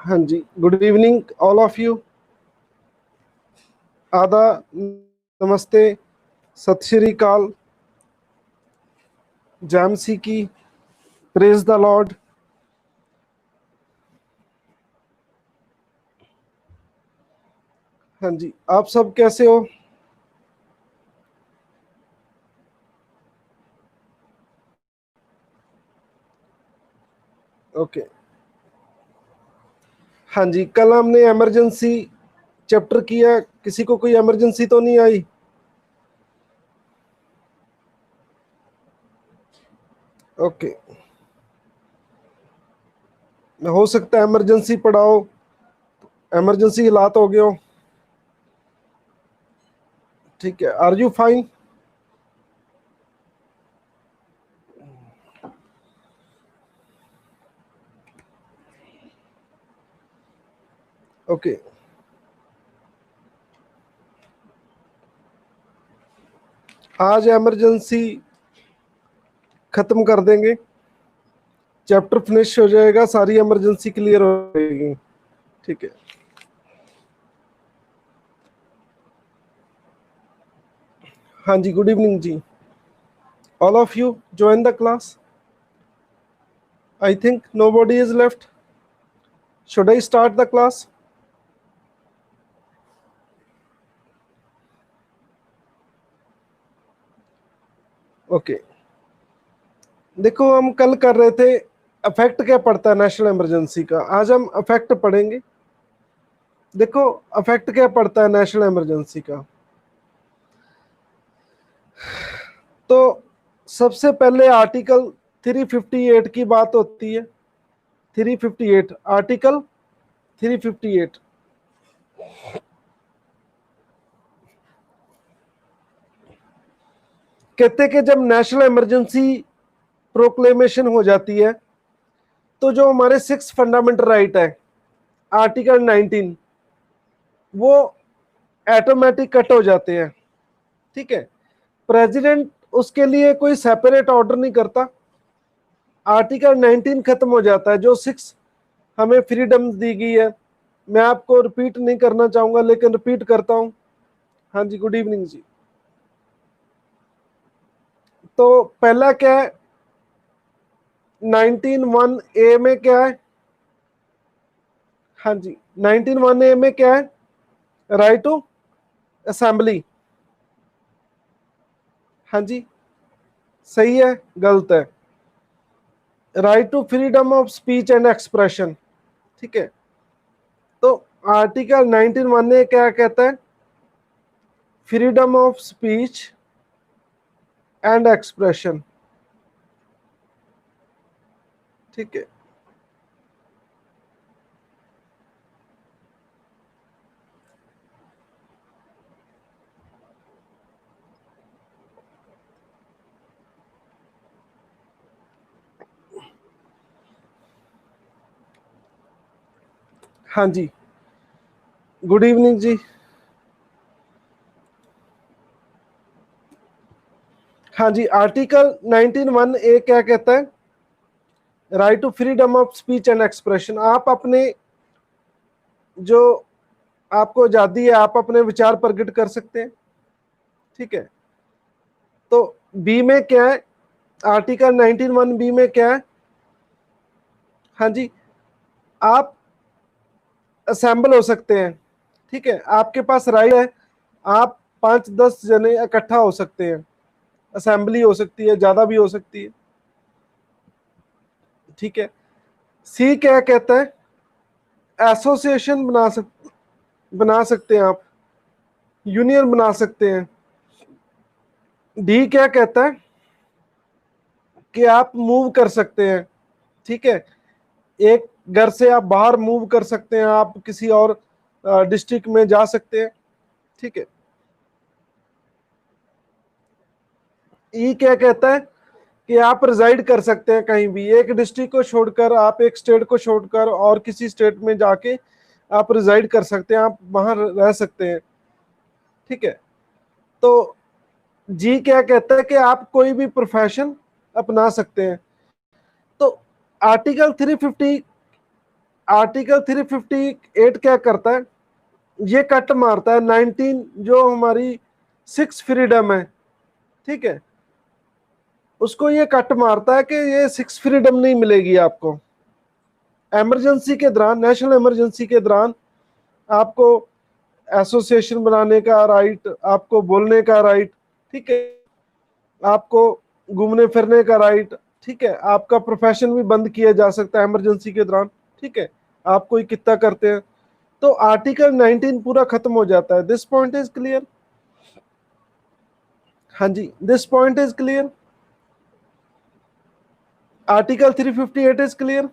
हाँ जी, good evening all of you. आदा, नमस्ते, सत श्री अकाल, जैमसी की, प्रेज द लॉर्ड। हाँ जी, आप सब कैसे हो? ओके। हाँ जी, कल हमने इमरजेंसी चैप्टर किया, किसी को कोई इमरजेंसी तो नहीं आई? ओके, हो सकता है इमरजेंसी पढ़ाओ, इमरजेंसी हालात हो गए हो। ठीक है, आर यू फाइन? ओके, आज इमरजेंसी खत्म कर देंगे, चैप्टर फिनिश हो जाएगा, सारी इमरजेंसी क्लियर हो जाएगी। ठीक है। हाँ जी, गुड इवनिंग जी, all of you join the class. I think nobody is left. Should I start the class? Okay. देखो, हम कल कर रहे थे इफेक्ट क्या पड़ता है नेशनल इमरजेंसी का, आज हम इफेक्ट पढ़ेंगे। देखो, इफेक्ट क्या पड़ता है नेशनल इमरजेंसी का। तो सबसे पहले आर्टिकल 358 की बात होती है। 358, आर्टिकल 358 कहते कि जब नेशनल इमरजेंसी प्रोक्लेमेशन हो जाती है तो जो हमारे 6 फंडामेंटल राइट है, आर्टिकल 19, वो ऑटोमेटिक कट हो जाते हैं। ठीक है, प्रेसिडेंट उसके लिए कोई सेपरेट ऑर्डर नहीं करता, आर्टिकल 19 खत्म हो जाता है। जो 6 हमें फ्रीडम दी गई है, मैं आपको रिपीट नहीं करना चाहूंगा लेकिन रिपीट करता हूं। हाँ जी, गुड इवनिंग जी। तो पहला क्या है, 19(1)(a) में क्या है? हाँ जी, 19(1)(a) में क्या है? Right to assembly. हाँ जी, सही है, गलत है? Right to freedom of speech and expression. ठीक है, तो आर्टिकल 19(1)(a) क्या कहता है? Freedom of speech and expression. ठीक है, हाँ जी, गुड इवनिंग जी। हाँ जी, आर्टिकल 19(1)(a) क्या कहता है? Right to freedom of speech and expression. आप अपने, जो आपको आजादी है, आप अपने विचार प्रकट कर सकते हैं। ठीक है, तो बी में क्या है? आर्टिकल 19(1)(b) में क्या है? हाँ जी, आप असेंबल हो सकते हैं। ठीक है, आपके पास राइट है, आप 5-10 जने इकट्ठा हो सकते हैं, असेंबली हो सकती है, ज्यादा भी हो सकती है। ठीक है, सी क्या कहता है? एसोसिएशन बना सकते हैं आप, यूनियन बना सकते हैं। डी क्या कहता है? कि आप मूव कर सकते हैं। ठीक है, एक घर से आप बाहर मूव कर सकते हैं, आप किसी और डिस्ट्रिक्ट में जा सकते हैं। ठीक है, ई क्या कहता है? कि आप रिजाइड कर सकते हैं कहीं भी, एक डिस्ट्रिक्ट को छोड़कर, आप एक स्टेट को छोड़कर और किसी स्टेट में जाके आप रिजाइड कर सकते हैं, आप वहां रह सकते हैं। ठीक है, तो जी क्या कहता है? कि आप कोई भी प्रोफेशन अपना सकते हैं। तो आर्टिकल 350 आर्टिकल 358 क्या करता है, ये कट मारता है 19 जो हमारी 6 फ्रीडम है, ठीक है, उसको ये कट मारता है कि ये 6 फ्रीडम नहीं मिलेगी आपको। इमरजेंसी के दौरान, नेशनल इमरजेंसी के दौरान आपको एसोसिएशन बनाने का राइट, आपको बोलने का राइट, ठीक है, आपको घूमने फिरने का राइट, ठीक है, आपका प्रोफेशन भी बंद किया जा सकता है इमरजेंसी के दौरान, ठीक है, आप कोई कितना करते हैं तो आर्टिकल 19 पूरा खत्म हो जाता है। This point is clear? हाँ जी, this point is clear? Article 358 is clear?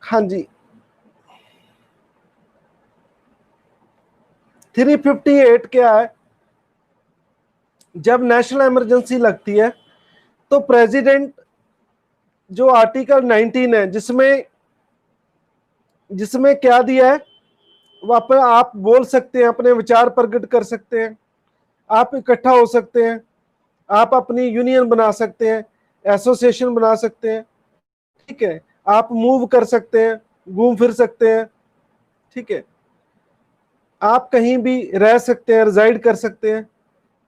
हाँ जी, 358 क्या है, जब नेशनल इमरजेंसी लगती है तो प्रेसिडेंट जो आर्टिकल 19 है जिसमें जिसमें क्या दिया है, वहां पर आप बोल सकते हैं, अपने विचार प्रकट कर सकते हैं, आप इकट्ठा हो सकते हैं, आप अपनी यूनियन बना सकते हैं, एसोसिएशन बना सकते हैं, ठीक है, आप मूव कर सकते हैं, घूम फिर सकते हैं, ठीक है, आप कहीं भी रह सकते हैं, रिजाइड कर सकते हैं,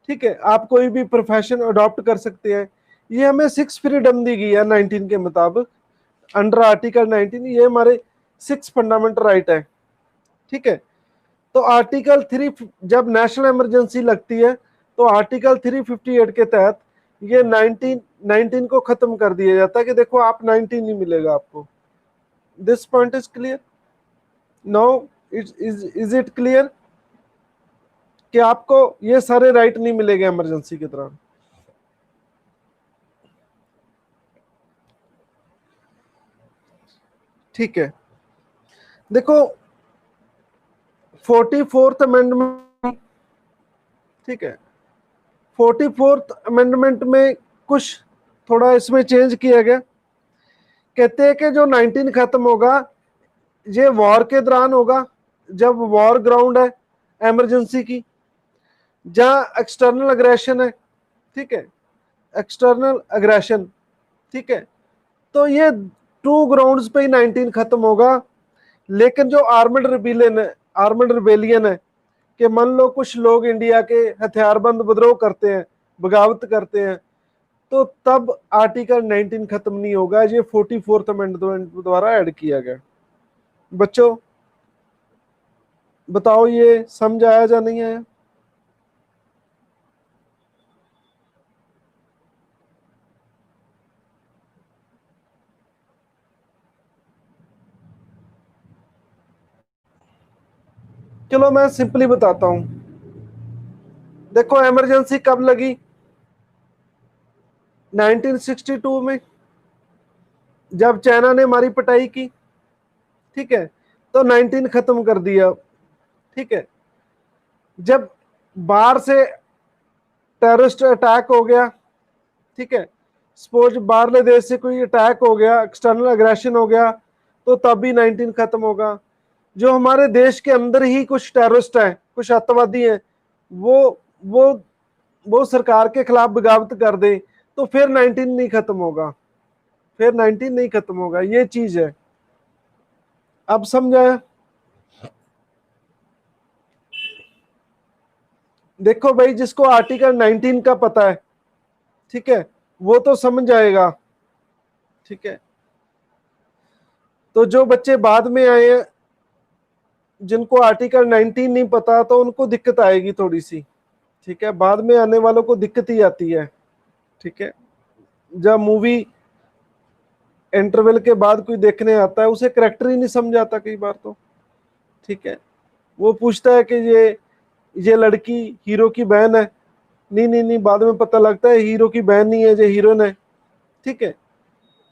ठीक है, आप कोई भी प्रोफेशन अडॉप्ट कर सकते हैं। ये हमें 6 फ्रीडम दी गई है 19 के मुताबिक, अंडर आर्टिकल 19, ये हमारे 6 फंडामेंटल राइट है, ठीक है। तो आर्टिकल 3 जब नेशनल इमरजेंसी लगती है तो आर्टिकल 358 के तहत ये 19 को खत्म कर दिया जाता है कि देखो आप 19 नहीं मिलेगा आपको। This point is clear? Now is it clear कि आपको ये सारे राइट नहीं मिलेंगे इमरजेंसी के दौरान? ठीक है, देखो 44th अमेंडमेंट, ठीक है, 44th अमेंडमेंट में कुछ थोड़ा इसमें चेंज किया गया। कहते हैं कि जो 19 खत्म होगा ये वॉर के दौरान होगा, जब वॉर ग्राउंड है इमरजेंसी की, जहां एक्सटर्नल अग्रेशन है, ठीक है, एक्सटर्नल अग्रेशन, ठीक है, तो ये 2 ग्राउंड्स पे ही 19 खत्म होगा। लेकिन जो आर्मड रिबेलियन है, आर्मड रिबेलियन है कि मान लो कुछ लोग इंडिया के हथियारबंद विद्रोह करते हैं, बगावत करते हैं, तो तब आर्टिकल 19 खत्म नहीं होगा, ये 44th अमेंडमेंट द्वारा ऐड किया गया। बच्चों बताओ ये समझ आया या नहीं आया? चलो मैं सिंपली बताता हूं। देखो इमरजेंसी कब लगी? 1962 में, जब चाइना ने हमारी पिटाई की, ठीक है, तो 19 खत्म कर दिया, ठीक है। जब बाहर से टेररिस्ट अटैक हो गया, ठीक है, सपोज बाहरले देश से कोई अटैक हो गया, एक्सटर्नल अग्रेशन हो गया, तो तब भी 19 खत्म होगा। जो हमारे देश के अंदर ही कुछ टेररिस्ट हैं, कुछ अतवादी हैं, वो वो वो सरकार के खिलाफ बगावत कर दे, तो फिर 19 नहीं खत्म होगा, फिर 19 नहीं खत्म होगा, ये चीज है। अब समझाया? देखो भाई, जिसको आर्टिकल 19 का पता है, ठीक है, वो तो समझ जाएगा, ठीक है। तो जो बच्चे बाद में आए हैं, जिनको आर्टिकल 19 नहीं पता, तो उनको दिक्कत आएगी थोड़ी सी, ठीक है, बाद में आने वालों को दिक्कत ही आती है, ठीक है। जब मूवी इंटरवल के बाद कोई देखने आता है, उसे करेक्टर ही नहीं समझ आता कई बार तो, ठीक है, वो पूछता है कि ये लड़की हीरो की बहन है, नहीं नहीं नहीं, बाद में पता लगता है हीरो की बहन नहीं है, ये हीरोइन है, ठीक है।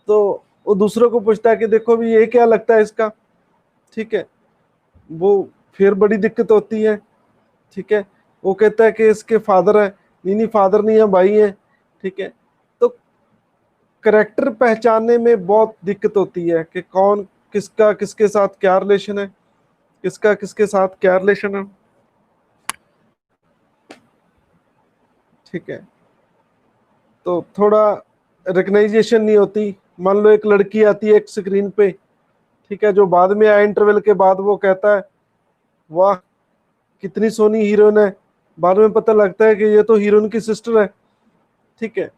तो वो दूसरों को पूछता है कि देखो भी ये क्या लगता है इसका, ठीक है, वो फिर बड़ी दिक्कत होती है, ठीक है। वो कहता है कि इसके फादर है, नहीं नहीं फादर नहीं है, भाई है, ठीक है। तो करेक्टर पहचानने में बहुत दिक्कत होती है कि कौन किसका किसके साथ क्या रिलेशन है, किसका किसके साथ क्या रिलेशन है, ठीक है। तो थोड़ा रिकग्नाइजेशन नहीं होती। मान लो एक लड़की आती है एक स्क्रीन पे, ठीक है, जो बाद में आया इंटरवल के बाद, वो कहता है वाह कितनी सोनी हीरोइन है, बाद में पता लगता है कि ये तो हीरोइन की सिस्टर है, ठीक है।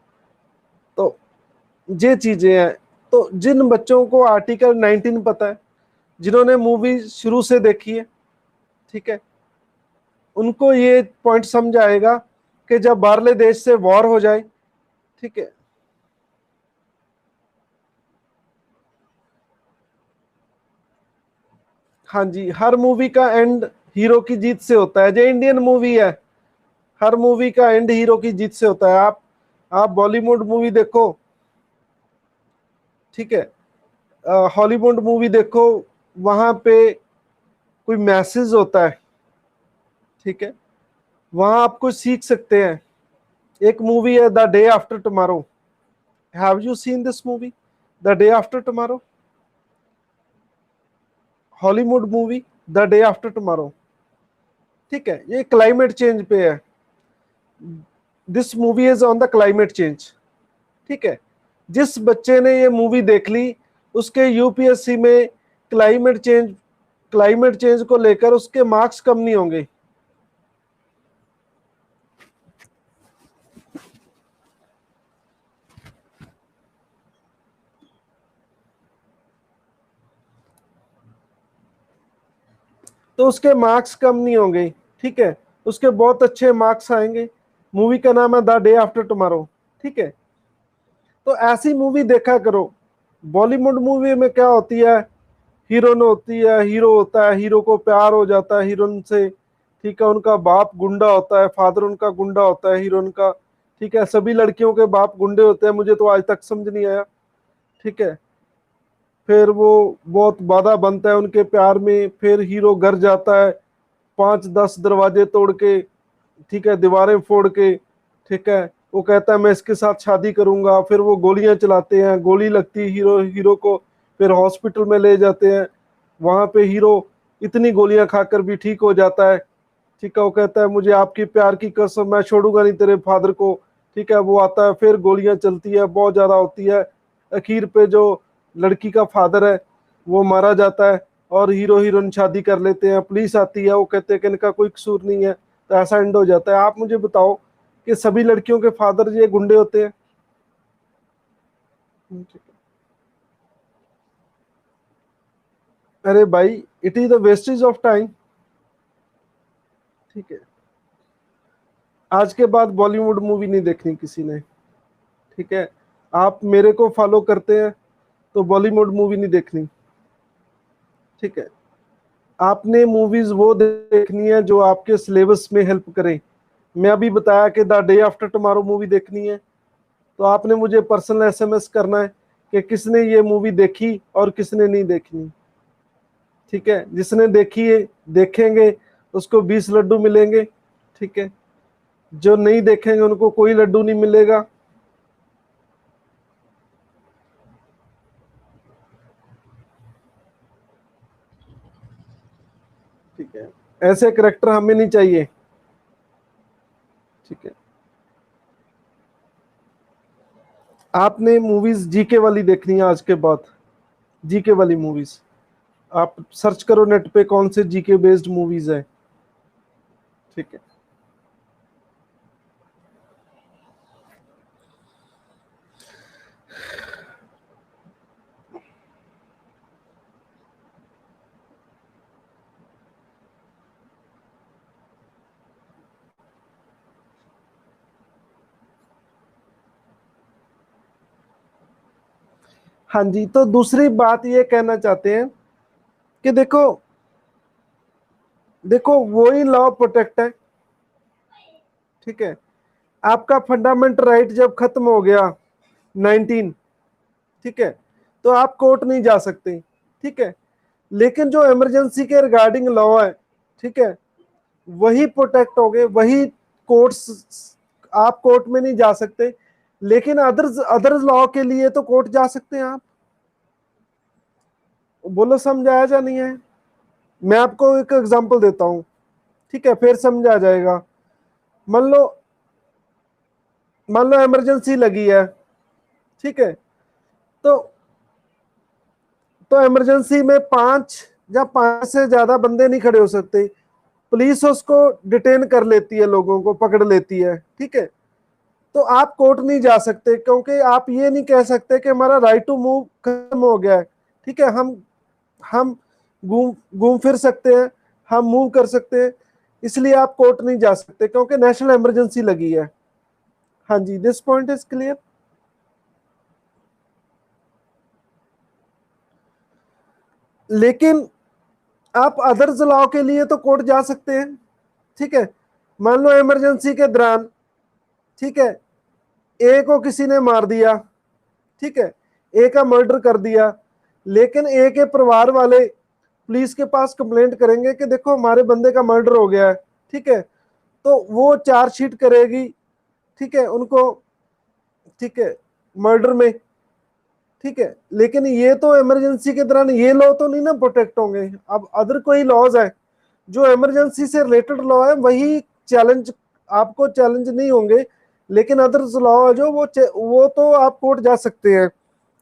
तो ये चीजें हैं। तो जिन बच्चों को आर्टिकल 19 पता है, जिन्होंने मूवी शुरू से देखी है, ठीक है, उनको ये पॉइंट समझ आएगा कि जब बाहरले देश से वॉर हो जाए, ठीक है, हाँ जी, हर मूवी का एंड हीरो की जीत से होता है। जो इंडियन मूवी है, हर मूवी का एंड हीरो की जीत से होता है। आप बॉलीवुड मूवी देखो, ठीक है, हॉलीवुड मूवी देखो, वहां पे कोई मैसेज होता है, ठीक है, वहां आप कुछ सीख सकते हैं। एक मूवी है the day after tomorrow, have you seen this movie, the day after tomorrow, Hollywood movie, the day after tomorrow, ठीक है, ये क्लाइमेट चेंज पे है। This movie is on the climate change, ठीक है। जिस बच्चे ने ये मूवी देख ली, उसके यूपीएससी में क्लाइमेट चेंज को लेकर उसके मार्क्स कम नहीं होंगे। तो उसके मार्क्स कम नहीं होंगे, ठीक है, उसके बहुत अच्छे मार्क्स आएंगे। मूवी का नाम है द डे आफ्टर टुमारो, ठीक है। तो ऐसी मूवी देखा करो। बॉलीवुड मूवी में क्या होती है, हीरोइन होती है, हीरो होता है, हीरो को प्यार हो जाता है हीरोइन से, ठीक है, उनका बाप गुंडा होता है, फादर उनका गुंडा होता है हीरोइन का, ठीक है, सभी लड़कियों के बाप गुंडे होते हैं, मुझे तो आज तक समझ नहीं आया, ठीक है। फिर वो बहुत बाधा बनता है उनके प्यार में, फिर हीरो घर जाता है 5-10 दरवाजे तोड़ के, ठीक है, दीवारें फोड़ के, ठीक है, वो कहता है मैं इसके साथ शादी करूंगा। फिर वो गोलियां चलाते हैं, गोली लगती है हीरो हीरो को, फिर हॉस्पिटल में ले जाते हैं। वहां पे हीरो इतनी गोलियां खाकर भी ठीक हो जाता है, ठीक है, वो कहता है मुझे आपकी प्यार की कसम, मैं छोड़ूंगा नहीं तेरे फादर को, ठीक है। वो आता है, फिर गोलियां चलती है, बहुत ज्यादा होती है। आखिर पे जो लड़की का फादर है वो मारा जाता है, और हीरो हीरोइन शादी कर लेते हैं। पुलिस आती है, वो कहते हैं कि इनका कोई कसूर नहीं है, तो ऐसा एंड हो जाता है। आप मुझे बताओ कि सभी लड़कियों के फादर ये गुंडे होते हैं? अरे भाई, it is the wastage of time, ठीक है। आज के बाद बॉलीवुड मूवी नहीं देखनी किसी ने, ठीक है। आप मेरे को फॉलो करते हैं तो बॉलीवुड मूवी नहीं देखनी, ठीक है। आपने मूवीज वो देखनी है जो आपके सिलेबस में हेल्प करे। मैं अभी बताया कि the day after tomorrow movie देखनी है, तो आपने मुझे पर्सनल एसएमएस करना है कि किसने ये मूवी देखी और किसने नहीं देखनी, ठीक है। जिसने देखी है देखेंगे उसको 20 लड्डू मिलेंगे, ठीक है। जो नहीं देखेंगे उनको कोई लड्डू नहीं मिलेगा। ठीक है, ऐसे करेक्टर हमें नहीं चाहिए, ठीक है। आपने मूवीज जीके वाली देखनी है आज के बाद, जीके वाली मूवीज। आप सर्च करो नेट पे कौन से जीके बेस्ड मूवीज है, ठीक है। हाँ जी, तो दूसरी बात ये कहना चाहते हैं कि देखो देखो वही लॉ प्रोटेक्ट है, ठीक है। आपका फंडामेंटल राइट जब खत्म हो गया 19, ठीक है, तो आप कोर्ट नहीं जा सकते, ठीक है। लेकिन जो इमरजेंसी के रिगार्डिंग लॉ है, ठीक है, वही प्रोटेक्ट हो गए, वही कोर्ट्स, आप कोर्ट में नहीं जा सकते। लेकिन अदर्स अदर लॉ के लिए तो कोर्ट जा सकते हैं आप। बोलो समझ आया या नहीं है? मैं आपको एक एग्जांपल देता हूं, ठीक है, फिर समझ आ जाएगा। मान लो इमरजेंसी लगी है, ठीक है, तो इमरजेंसी में 5 या 5 से ज्यादा बंदे नहीं खड़े हो सकते। पुलिस उसको डिटेन कर लेती है, लोगों को पकड़ लेती है, ठीक है। तो आप कोर्ट नहीं जा सकते, क्योंकि आप ये नहीं कह सकते कि हमारा राइट टू मूव खत्म हो गया है, ठीक है। हम घूम घूम फिर सकते हैं, हम मूव कर सकते हैं, इसलिए आप कोर्ट नहीं जा सकते क्योंकि नेशनल इमरजेंसी लगी है। हाँ जी, दिस पॉइंट इज क्लियर। लेकिन आप अदर्स लॉ के लिए तो कोर्ट जा सकते हैं, ठीक है। मान लो इमरजेंसी के दौरान, ठीक है, ए को किसी ने मार दिया, ठीक है, ए का मर्डर कर दिया, लेकिन ए के परिवार वाले पुलिस के पास कंप्लेंट करेंगे कि देखो हमारे बंदे का मर्डर हो गया है, ठीक है, तो वो चार्जशीट करेगी, ठीक है, उनको, ठीक है, मर्डर में, ठीक है। लेकिन ये तो इमरजेंसी के दौरान ये लॉ तो नहीं ना प्रोटेक्ट होंगे। अब अदर कोई लॉज है जो इमरजेंसी से रिलेटेड लॉ है, वही चैलेंज, आपको चैलेंज नहीं होंगे। लेकिन अदर्स लॉ है जो वो तो आप कोर्ट जा सकते हैं,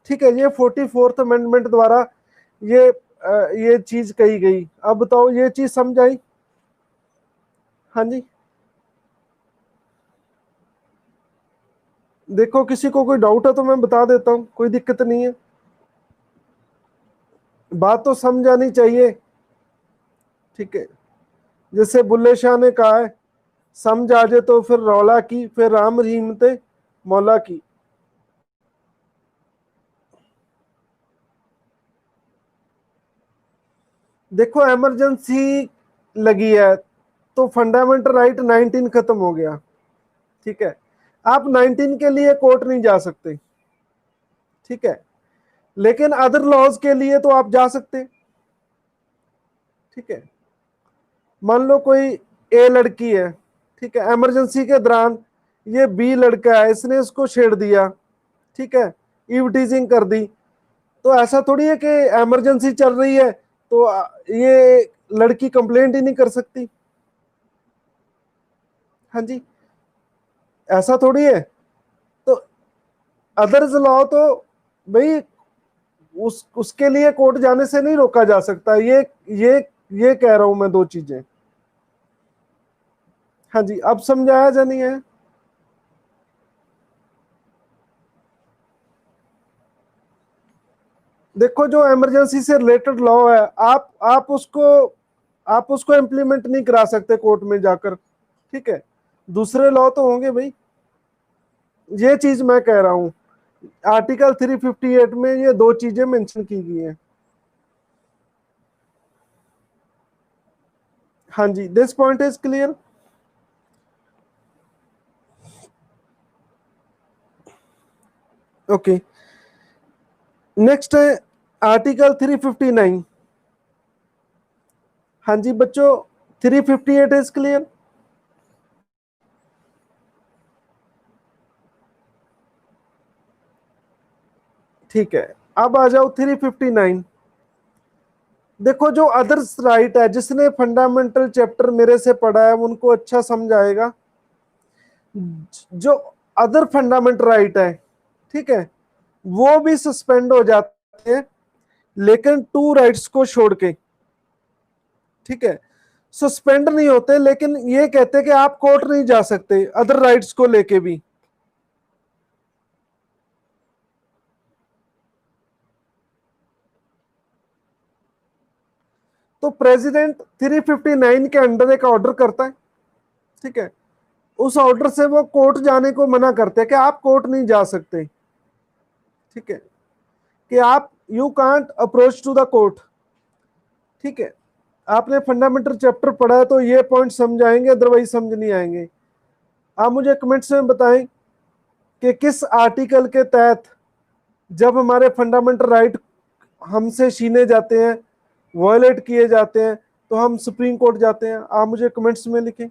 ठीक है। ये 44th अमेंडमेंट द्वारा ये चीज कही गई। अब बताओ ये चीज समझ आई? हाँ जी, देखो किसी को कोई डाउट है तो मैं बता देता हूँ, कोई दिक्कत नहीं है, बात तो समझ आनी चाहिए, ठीक है। जैसे बुल्ले शाह ने कहा है, समझ आ जाए तो फिर रौला की, फिर राम रहीम ते मौला की। देखो इमरजेंसी लगी है तो फंडामेंटल राइट 19 खत्म हो गया, ठीक है। आप 19 के लिए कोर्ट नहीं जा सकते, ठीक है, लेकिन अदर लॉज के लिए तो आप जा सकते, ठीक है। मान लो कोई ए लड़की है, ठीक है, इमरजेंसी के दौरान ये बी लड़का है, इसने इसको छेड़ दिया, ठीक है, ईव टीजिंग कर दी, तो ऐसा थोड़ी है कि इमरजेंसी चल रही है तो ये लड़की कंप्लेंट ही नहीं कर सकती। हाँ जी, ऐसा थोड़ी है। तो अदर्स लॉ तो भाई उसके लिए कोर्ट जाने से नहीं रोका जा सकता। ये कह रहा हूं मैं, दो चीजें। हाँ जी, अब समझाया जा नहीं है? देखो जो इमरजेंसी से रिलेटेड लॉ है, आप उसको इम्प्लीमेंट नहीं करा सकते कोर्ट में जाकर, ठीक है। दूसरे लॉ तो होंगे भाई, ये चीज मैं कह रहा हूं। आर्टिकल 358 में ये दो चीजें मेंशन की गई हैं। हाँ जी, this point is clear. Okay, next है आर्टिकल 359। हाँ जी बच्चों, 358 इज क्लियर। ठीक है, अब आ जाओ 359। देखो जो अदर्स राइट है, जिसने फंडामेंटल चैप्टर मेरे से पढ़ा है उनको अच्छा समझ आएगा। जो अदर फंडामेंटल राइट है, ठीक है, वो भी सस्पेंड हो जाते हैं, लेकिन टू राइट्स को छोड़ के, ठीक है। सस्पेंड नहीं होते, लेकिन ये कहते हैं कि आप कोर्ट नहीं जा सकते अदर राइट्स को लेके भी। तो प्रेसिडेंट 359 के अंडर एक ऑर्डर करता है, ठीक है। उस ऑर्डर से वो कोर्ट जाने को मना करते हैं कि आप कोर्ट नहीं जा सकते, ठीक है, कि आप you can't approach to the court, ठीक है। आपने फंडामेंटल चैप्टर पढ़ा है तो ये पॉइंट समझ आएंगे, अदरवाइज समझ नहीं आएंगे। आप मुझे कमेंट्स में बताएं कि किस आर्टिकल के तहत जब हमारे फंडामेंटल राइट हमसे छीने जाते हैं, वायलेट किए जाते हैं, तो हम सुप्रीम कोर्ट जाते हैं। आप मुझे कमेंट्स में लिखें।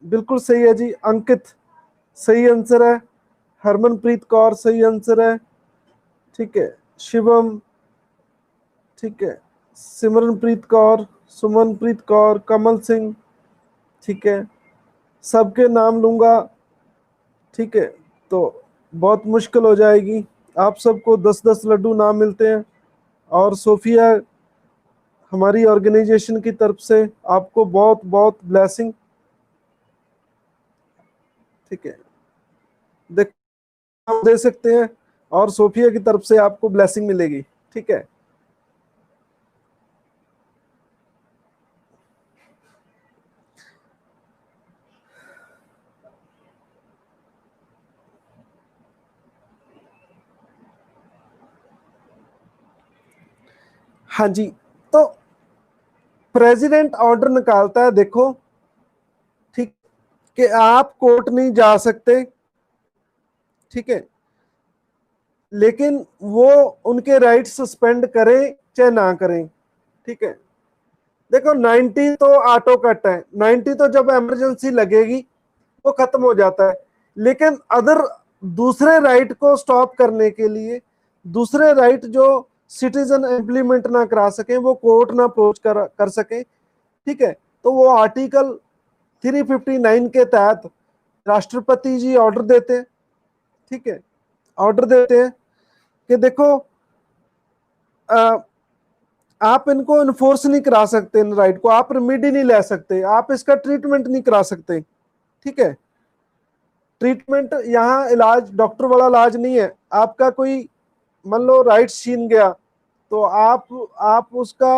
बिल्कुल सही है जी, अंकित सही आंसर है, हरमनप्रीत कौर सही आंसर है, ठीक है, शिवम, ठीक है, सिमरनप्रीत कौर, सुमनप्रीत कौर, कमल सिंह, ठीक है, सबके नाम लूंगा, ठीक है, तो बहुत मुश्किल हो जाएगी। आप सबको 10-10 लड्डू नाम मिलते हैं, और सोफिया हमारी ऑर्गेनाइजेशन की तरफ से आपको बहुत बहुत ब्लेसिंग, ठीक है, देख आप दे सकते हैं, और सोफिया की तरफ से आपको ब्लेसिंग मिलेगी, ठीक है। हाँ जी, तो प्रेसिडेंट ऑर्डर निकालता है, देखो, ठीक, कि आप कोर्ट नहीं जा सकते, ठीक है, लेकिन वो उनके राइट सस्पेंड करें चाहे ना करें, ठीक है। देखो 90 तो ऑटो कट है, 90 तो जब इमरजेंसी लगेगी वो खत्म हो जाता है, लेकिन अदर दूसरे राइट को स्टॉप करने के लिए, दूसरे राइट जो सिटीजन इम्प्लीमेंट ना करा सके, वो कोर्ट ना अप्रोच कर सके, ठीक है, तो वो आर्टिकल 359 के तहत राष्ट्रपति जी ऑर्डर देते हैं, ठीक है, ऑर्डर देते हैं कि देखो आप इनको इन्फोर्स नहीं करा सकते, इन राइट को आप रेमेडी नहीं ले सकते, आप इसका ट्रीटमेंट नहीं करा सकते, ठीक है। ट्रीटमेंट यहाँ इलाज डॉक्टर वाला इलाज नहीं है, आपका कोई मान लो राइट छीन गया, तो आप उसका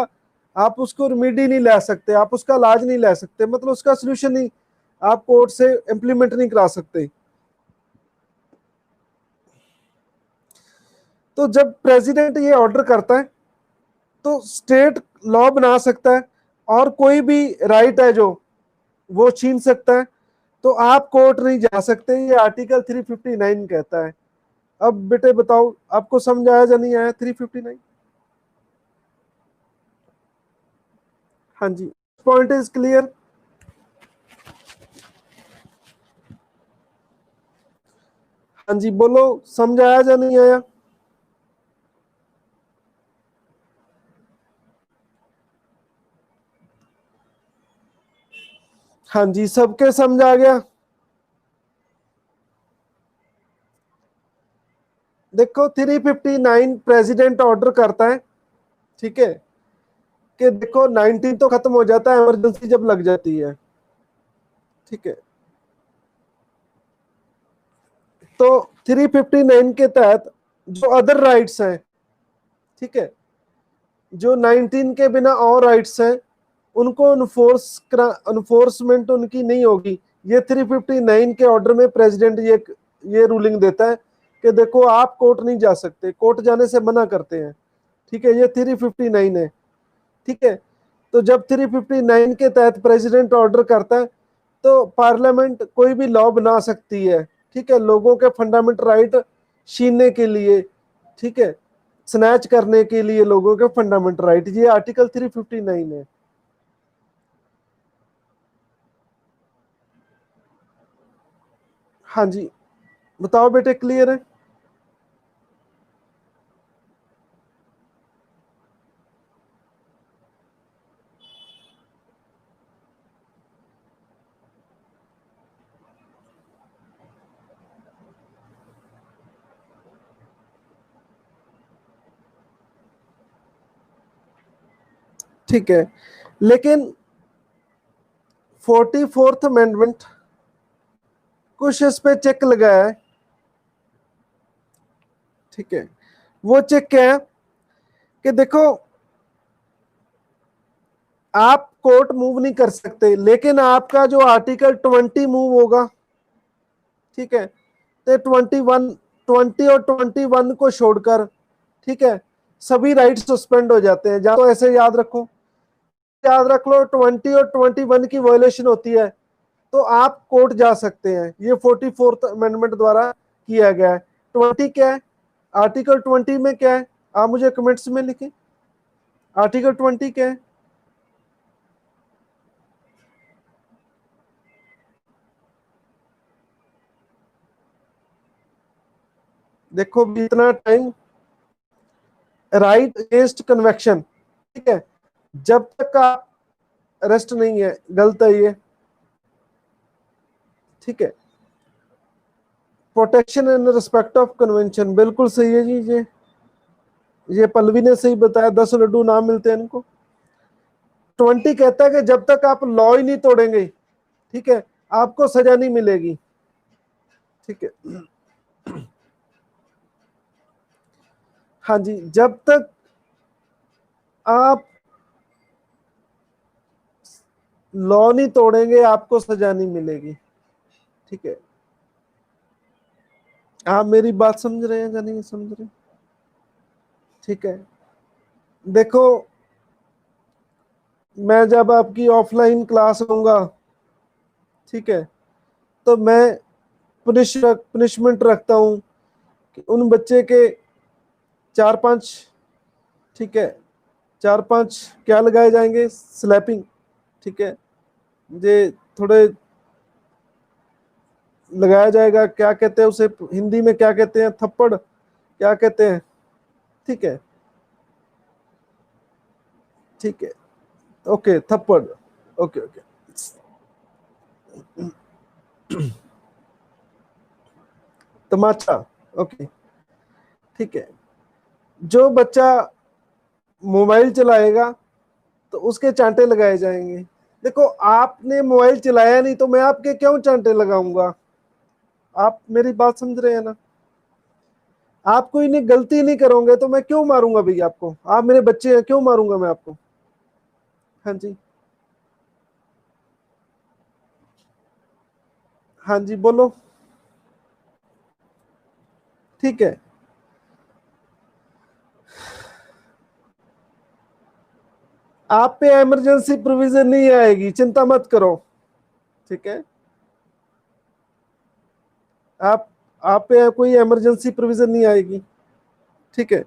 आप उसको रेमेडी नहीं ले सकते, आप उसका इलाज नहीं ले सकते, मतलब उसका सोल्यूशन नहीं आप कोर्ट से इंप्लीमेंट नहीं करा सकते। तो जब प्रेसिडेंट ये ऑर्डर करता है तो स्टेट लॉ बना सकता है, और कोई भी राइट है जो वो छीन सकता है, तो आप कोर्ट नहीं जा सकते, ये आर्टिकल 359 कहता है। अब बेटे बताओ, आपको समझ आया या नहीं आया 359? हाँ जी, पॉइंट इज क्लियर? हाँ जी, बोलो, समझ आया या नहीं आया? हाँ जी, सबके समझ आ गया? देखो 359 प्रेसिडेंट ऑर्डर करता है, ठीक है, कि देखो 19 तो खत्म हो जाता है इमरजेंसी जब लग जाती है, ठीक है, तो 359 के तहत जो अदर राइट्स हैं, ठीक है, जो 19 के बिना और राइट्स हैं, उनको इन्फोर्समेंट उनकी नहीं होगी। ये 359 के ऑर्डर में प्रेसिडेंट ये रूलिंग देता है कि देखो आप कोर्ट नहीं जा सकते, कोर्ट जाने से मना करते हैं, ठीक है, ये 359 है, ठीक है। तो जब 359 के तहत प्रेसिडेंट ऑर्डर करता है, तो पार्लियामेंट कोई भी लॉ बना सकती है, ठीक है, लोगों के फंडामेंटल राइट छीनने के लिए, ठीक है, स्नैच करने के लिए लोगों के फंडामेंटल राइट, ये आर्टिकल 359 है। हाँ जी, बताओ बेटे, क्लियर है? ठीक है, लेकिन 44th अमेंडमेंट कुछ इस पे चेक लगाया है, ठीक है, वो चेक क्या है कि देखो आप कोर्ट मूव नहीं कर सकते, लेकिन आपका जो आर्टिकल 20 मूव होगा, ठीक है, तो 20 और 21 को छोड़कर, ठीक है, सभी राइट सस्पेंड हो जाते हैं, या तो ऐसे याद रखो, याद रख लो 20 और 21 की वायलेशन होती है तो आप कोर्ट जा सकते हैं, ये 44th अमेंडमेंट द्वारा किया गया है। 20 क्या है, आर्टिकल 20 में क्या है, आप मुझे कमेंट्स में लिखें, आर्टिकल 20 क्या है? देखो भी इतना टाइम, राइट अगेंस्ट कन्वेक्शन, ठीक है, जब तक आप अरेस्ट नहीं है, गलत है ये, ठीक है। Protection in respect of convention, बिल्कुल सही है जी। ये पल्लवी ने सही बताया, 10 लड्डू नाम मिलते हैं इनको। 20 कहता है कि जब तक आप लॉ ही नहीं तोड़ेंगे, ठीक है, आपको सजा नहीं मिलेगी, ठीक है। हाँ जी, जब तक आप लॉ नहीं तोड़ेंगे आपको सजा नहीं मिलेगी, ठीक है। आप मेरी बात समझ रहे हैं या नहीं समझ रहे? ठीक है, देखो मैं जब आपकी ऑफलाइन क्लास लूंगा, ठीक है, तो मैं पनिशमेंट रखता हूं कि उन बच्चे के 4-5, ठीक है, 4-5 क्या लगाए जाएंगे, स्लैपिंग, ठीक है, ये थोड़े लगाया जाएगा, क्या कहते हैं उसे हिंदी में, क्या कहते हैं, थप्पड़ क्या कहते हैं, ठीक है, ठीक है, ओके, थप्पड़, ओके ओके, तमाचा, ओके, ठीक है। जो बच्चा मोबाइल चलाएगा तो उसके चांटे लगाए जाएंगे। देखो आपने मोबाइल चलाया नहीं तो मैं आपके क्यों चांटे लगाऊंगा? आप मेरी बात समझ रहे हैं ना? आप कोई नहीं गलती नहीं करोगे तो मैं क्यों मारूंगा भैया आपको? आप मेरे बच्चे हैं, क्यों मारूंगा मैं आपको? हाँ जी, हाँ जी, बोलो। ठीक है, आप पे इमरजेंसी प्रोविजन नहीं आएगी, चिंता मत करो, ठीक है। आप आप पे कोई इमरजेंसी प्रोविजन नहीं आएगी, ठीक है।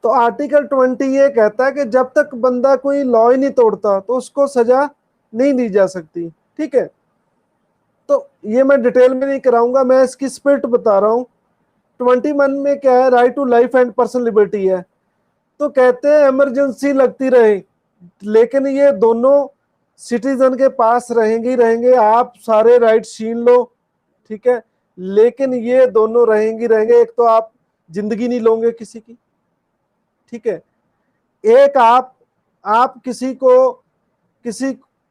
तो आर्टिकल 20 ये कहता है कि जब तक बंदा कोई लॉ ही नहीं तोड़ता तो उसको सजा नहीं दी जा सकती, ठीक है। तो ये मैं डिटेल में नहीं कराऊंगा, मैं इसकी स्पिरिट बता रहा हूं। 21 में क्या है, right to life and personal liberty है। तो कहते हैं इमरजेंसी लगती रहे, लेकिन ये दोनों सिटीजन के पास रहेंगे ही रहेंगे, आप सारे राइट छीन लो, ठीक है, लेकिन ये दोनों रहेंगी रहेंगे। एक तो आप जिंदगी नहीं लोगे किसी की, ठीक है। एक आप किसी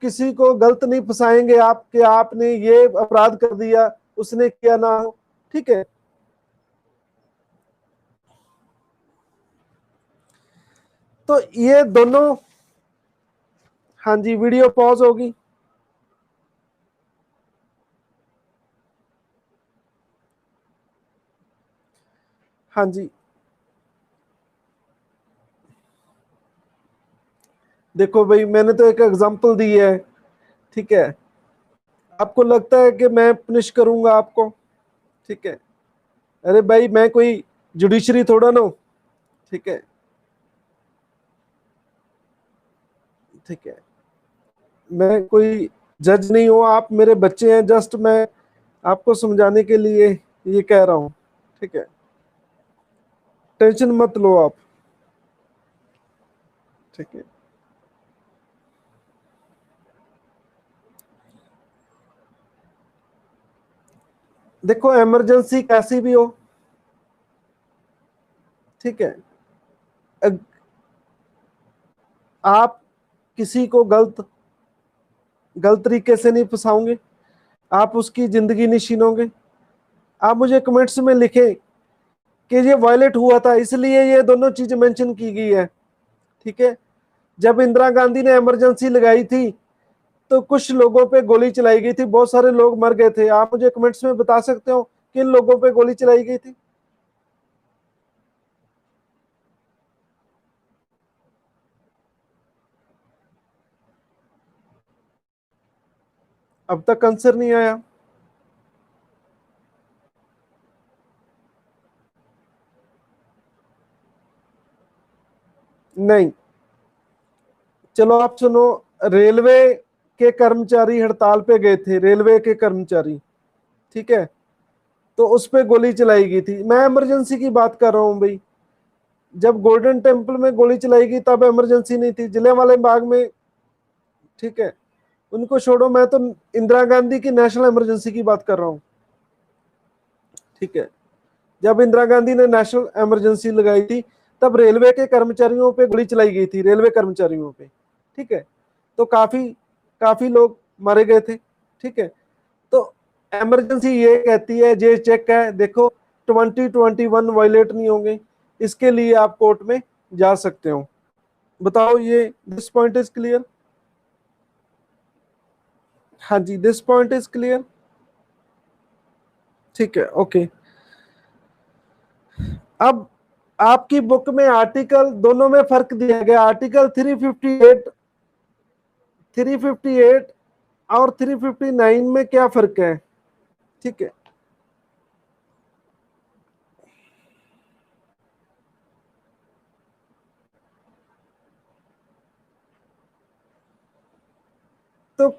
किसी को गलत नहीं फंसाएंगे, आपके आपने ये अपराध कर दिया उसने किया ना हो, ठीक है। तो ये दोनों, हाँ जी, वीडियो पॉज होगी। हाँ जी, देखो भाई मैंने तो एक एग्जांपल दी है, ठीक है। आपको लगता है कि मैं पनिश करूंगा आपको, ठीक है। अरे भाई मैं कोई जुडिशरी थोड़ा ना हूं, ठीक है, ठीक है। मैं कोई जज नहीं हूं, आप मेरे बच्चे हैं, जस्ट मैं आपको समझाने के लिए ये कह रहा हूं, ठीक है। टेंशन मत लो आप, ठीक है। देखो इमरजेंसी कैसी भी हो, ठीक है, आप किसी को गलत गलत तरीके से नहीं फंसाओगे, आप उसकी जिंदगी नहीं छीनोगे। आप मुझे कमेंट्स में लिखें कि ये वायलेट हुआ था, इसलिए ये दोनों चीजें मेंशन की गई है, ठीक है। जब इंदिरा गांधी ने इमरजेंसी लगाई थी तो कुछ लोगों पे गोली चलाई गई थी, बहुत सारे लोग मर गए थे। आप मुझे कमेंट्स में बता सकते हो किन लोगों पे गोली चलाई गई थी? अब तक आंसर नहीं आया। नहीं, चलो आप सुनो। रेलवे के कर्मचारी हड़ताल पे गए थे, रेलवे के कर्मचारी, ठीक है, तो उस पे गोली चलाई गई थी। मैं इमरजेंसी की बात कर रहा हूं भाई, जब गोल्डन टेम्पल में गोली चलाई गई तब इमरजेंसी नहीं थी, जलियांवाला बाग में, ठीक है, उनको छोड़ो, मैं तो इंदिरा गांधी की नेशनल इमरजेंसी की बात कर रहा हूं, ठीक है। जब इंदिरा गांधी ने नेशनल इमरजेंसी लगाई थी तब रेलवे के कर्मचारियों पे गोली चलाई गई थी, रेलवे कर्मचारियों पे, ठीक है, तो काफी काफी लोग मारे गए थे, ठीक है। तो इमरजेंसी ये कहती है, ये चेक है, देखो 2021 वायलेट नहीं होंगे, इसके लिए आप कोर्ट में जा सकते हो। बताओ ये, दिस पॉइंट इज क्लियर? हाँ जी, दिस पॉइंट इज क्लियर, ठीक है, ओके। अब आपकी बुक में आर्टिकल दोनों में फर्क दिया गया, आर्टिकल 358 358 और 359 में क्या फर्क है, ठीक है। तो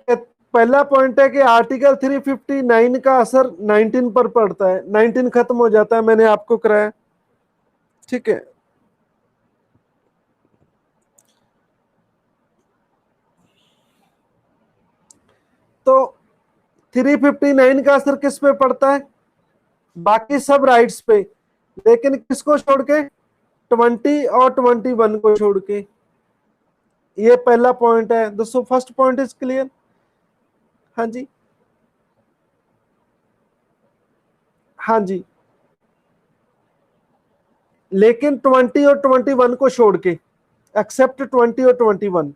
पहला पॉइंट है कि आर्टिकल 359 का असर 19 पर पड़ता है, 19 खत्म हो जाता है, मैंने आपको कराया, ठीक है। तो 359 का असर किस पे पड़ता है? बाकी सब राइट्स पे, लेकिन किसको छोड़ के? 20 और 21 को छोड़ के। ये पहला पॉइंट है दोस्तों, फर्स्ट पॉइंट इज क्लियर? हाँ जी, हाँ जी, लेकिन 20 और 21 को छोड़ के, एक्सेप्ट 20 और 21,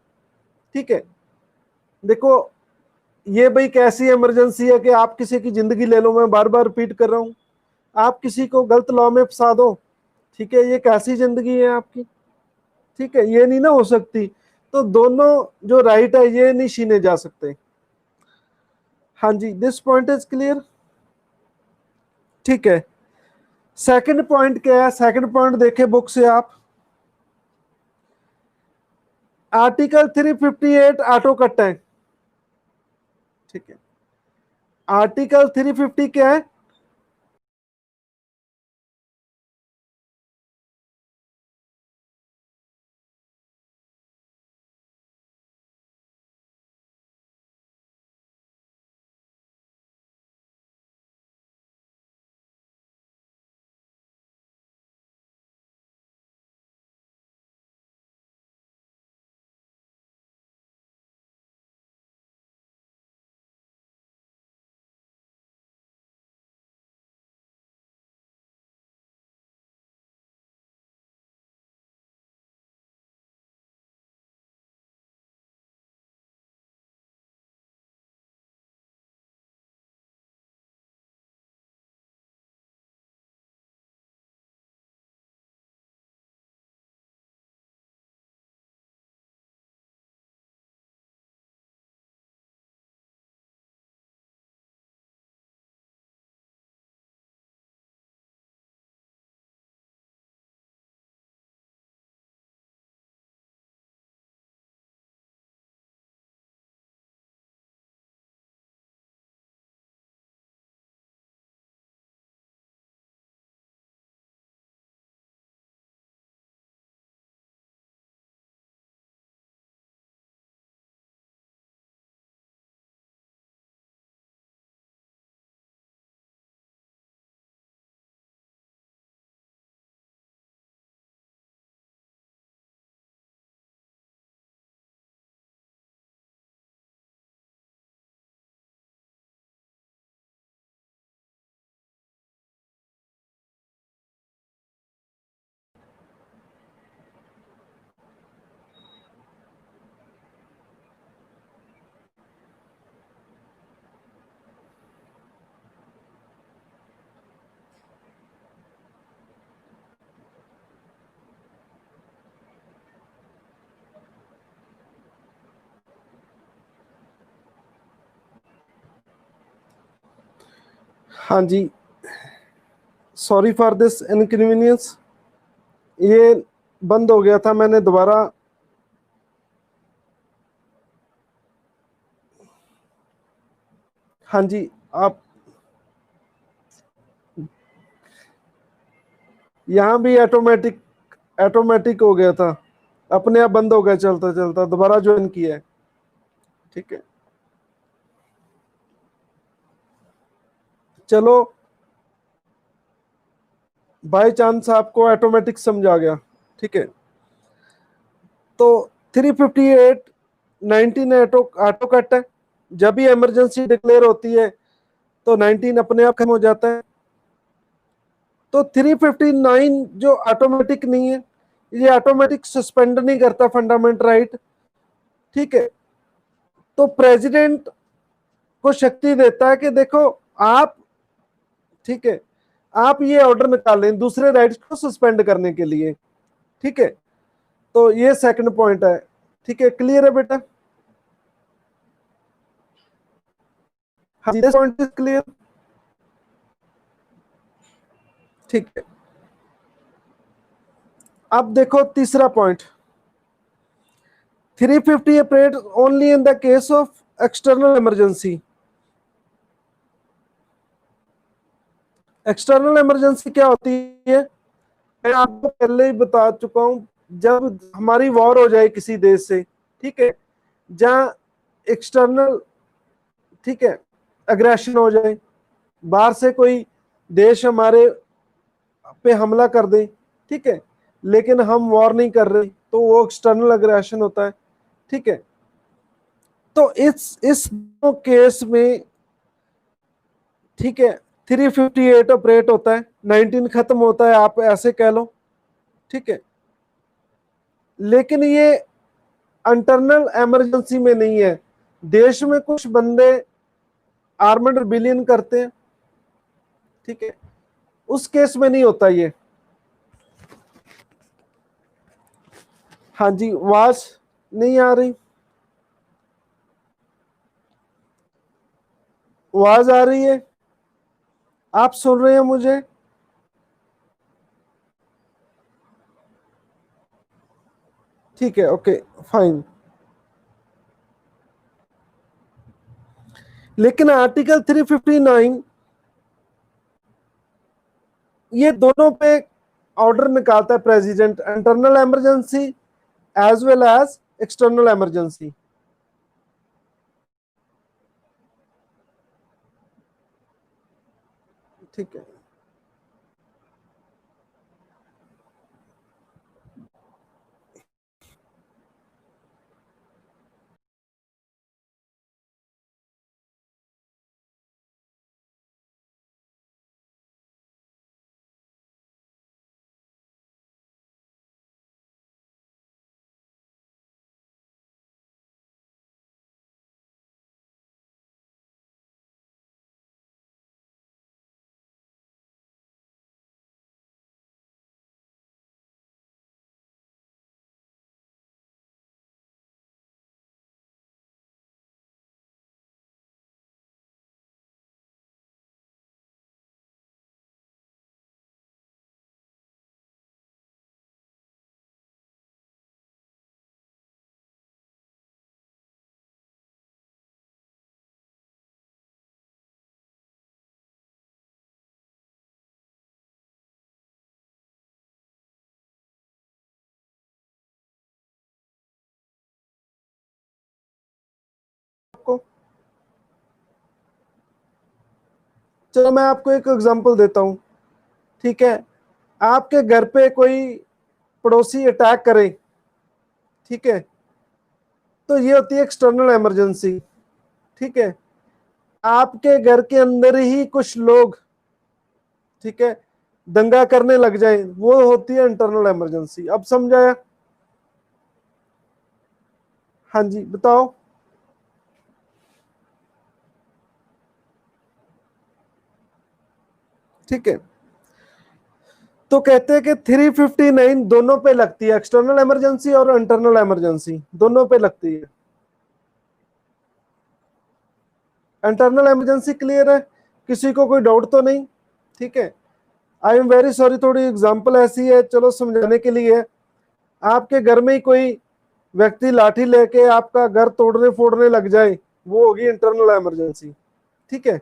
ठीक है। देखो ये भाई कैसी इमरजेंसी है कि आप किसी की जिंदगी ले लो, मैं बार बार रिपीट कर रहा हूं, आप किसी को गलत लॉ में फंसा दो, ठीक है, ये कैसी जिंदगी है आपकी, ठीक है, ये नहीं ना हो सकती। तो दोनों जो राइट है ये नहीं छीने जा सकते। हाँ जी, दिस पॉइंट इज क्लियर, ठीक है। सेकंड पॉइंट क्या है? सेकंड पॉइंट देखे बुक से आप, आर्टिकल 358 ऑटो कट है, ठीक है। आर्टिकल 350 क्या है? हाँ जी, सॉरी फॉर दिस इनकन्वीनियंस, ये बंद हो गया था, मैंने दोबारा, हाँ जी, आप यहाँ भी ऑटोमेटिक ऑटोमेटिक हो गया था, अपने आप बंद हो गया चलता चलता, दोबारा ज्वाइन किया है। ठीक है, चलो बाय चांस आपको ऑटोमेटिक समझ आ गया। ठीक है, तो 358 19 ऑटो ऑटो कट है। जब भी इमरजेंसी डिक्लेयर होती है तो 19 अपने आप खत्म हो जाता है। तो 359 जो ऑटोमेटिक नहीं है, ये ऑटोमेटिक सस्पेंड नहीं करता फंडामेंटल राइट। ठीक है, तो प्रेसिडेंट को शक्ति देता है कि देखो आप, ठीक है, आप ये ऑर्डर निकालें दूसरे राइट्स को सस्पेंड करने के लिए। ठीक है, तो ये सेकंड पॉइंट है। ठीक है, क्लियर है बेटा? हाँ, पॉइंट इज क्लियर। ठीक है, अब देखो तीसरा point, 350 operate only in the case of external emergency. External emergency क्या होती है? मैं आपको पहले ही बता चुका हूं, जब हमारी वॉर हो जाए किसी देश से, ठीक है, जहां एक्सटर्नल, ठीक है, अग्रेशन हो जाए, बाहर से कोई देश हमारे पे हमला कर दे, ठीक है, लेकिन हम वॉर नहीं कर रहे, तो वो एक्सटर्नल अग्रेशन होता है। ठीक है, तो इस केस में, ठीक है, 358 ऑपरेट होता है, 19 खत्म होता है, आप ऐसे कह लो। ठीक है, लेकिन ये इंटरनल इमरजेंसी में नहीं है। देश में कुछ बंदे आर्मड रिबिलियन करते हैं, ठीक है, उस केस में नहीं होता ये। हाँ जी, आवाज नहीं आ रही? आवाज आ रही है? आप सुन रहे हैं मुझे? ठीक है, ओके, फाइन। लेकिन आर्टिकल 359 ये दोनों पे ऑर्डर निकालता है president, internal emergency as well as external emergency. ठीक है, आपको, चलो मैं आपको एक एग्जांपल देता हूं। ठीक है, आपके घर पे कोई पड़ोसी अटैक करे, ठीक है, तो ये होती है एक्सटर्नल इमरजेंसी। ठीक है, आपके घर के अंदर ही कुछ लोग, ठीक है, दंगा करने लग जाए, वो होती है इंटरनल इमरजेंसी। अब समझाया? हाँ जी, बताओ। ठीक है, तो कहते हैं कि 359 दोनों पे लगती है, एक्सटर्नल इमरजेंसी और इंटरनल इमरजेंसी दोनों पे लगती है। इंटरनल इमरजेंसी क्लियर है? किसी को कोई डाउट तो नहीं? ठीक है, आई एम वेरी सॉरी, थोड़ी एग्जांपल ऐसी है, चलो समझाने के लिए। आपके घर में ही कोई व्यक्ति लाठी लेके आपका घर तोड़ने फोड़ने लग जाए, वो होगी इंटरनल इमरजेंसी। ठीक है,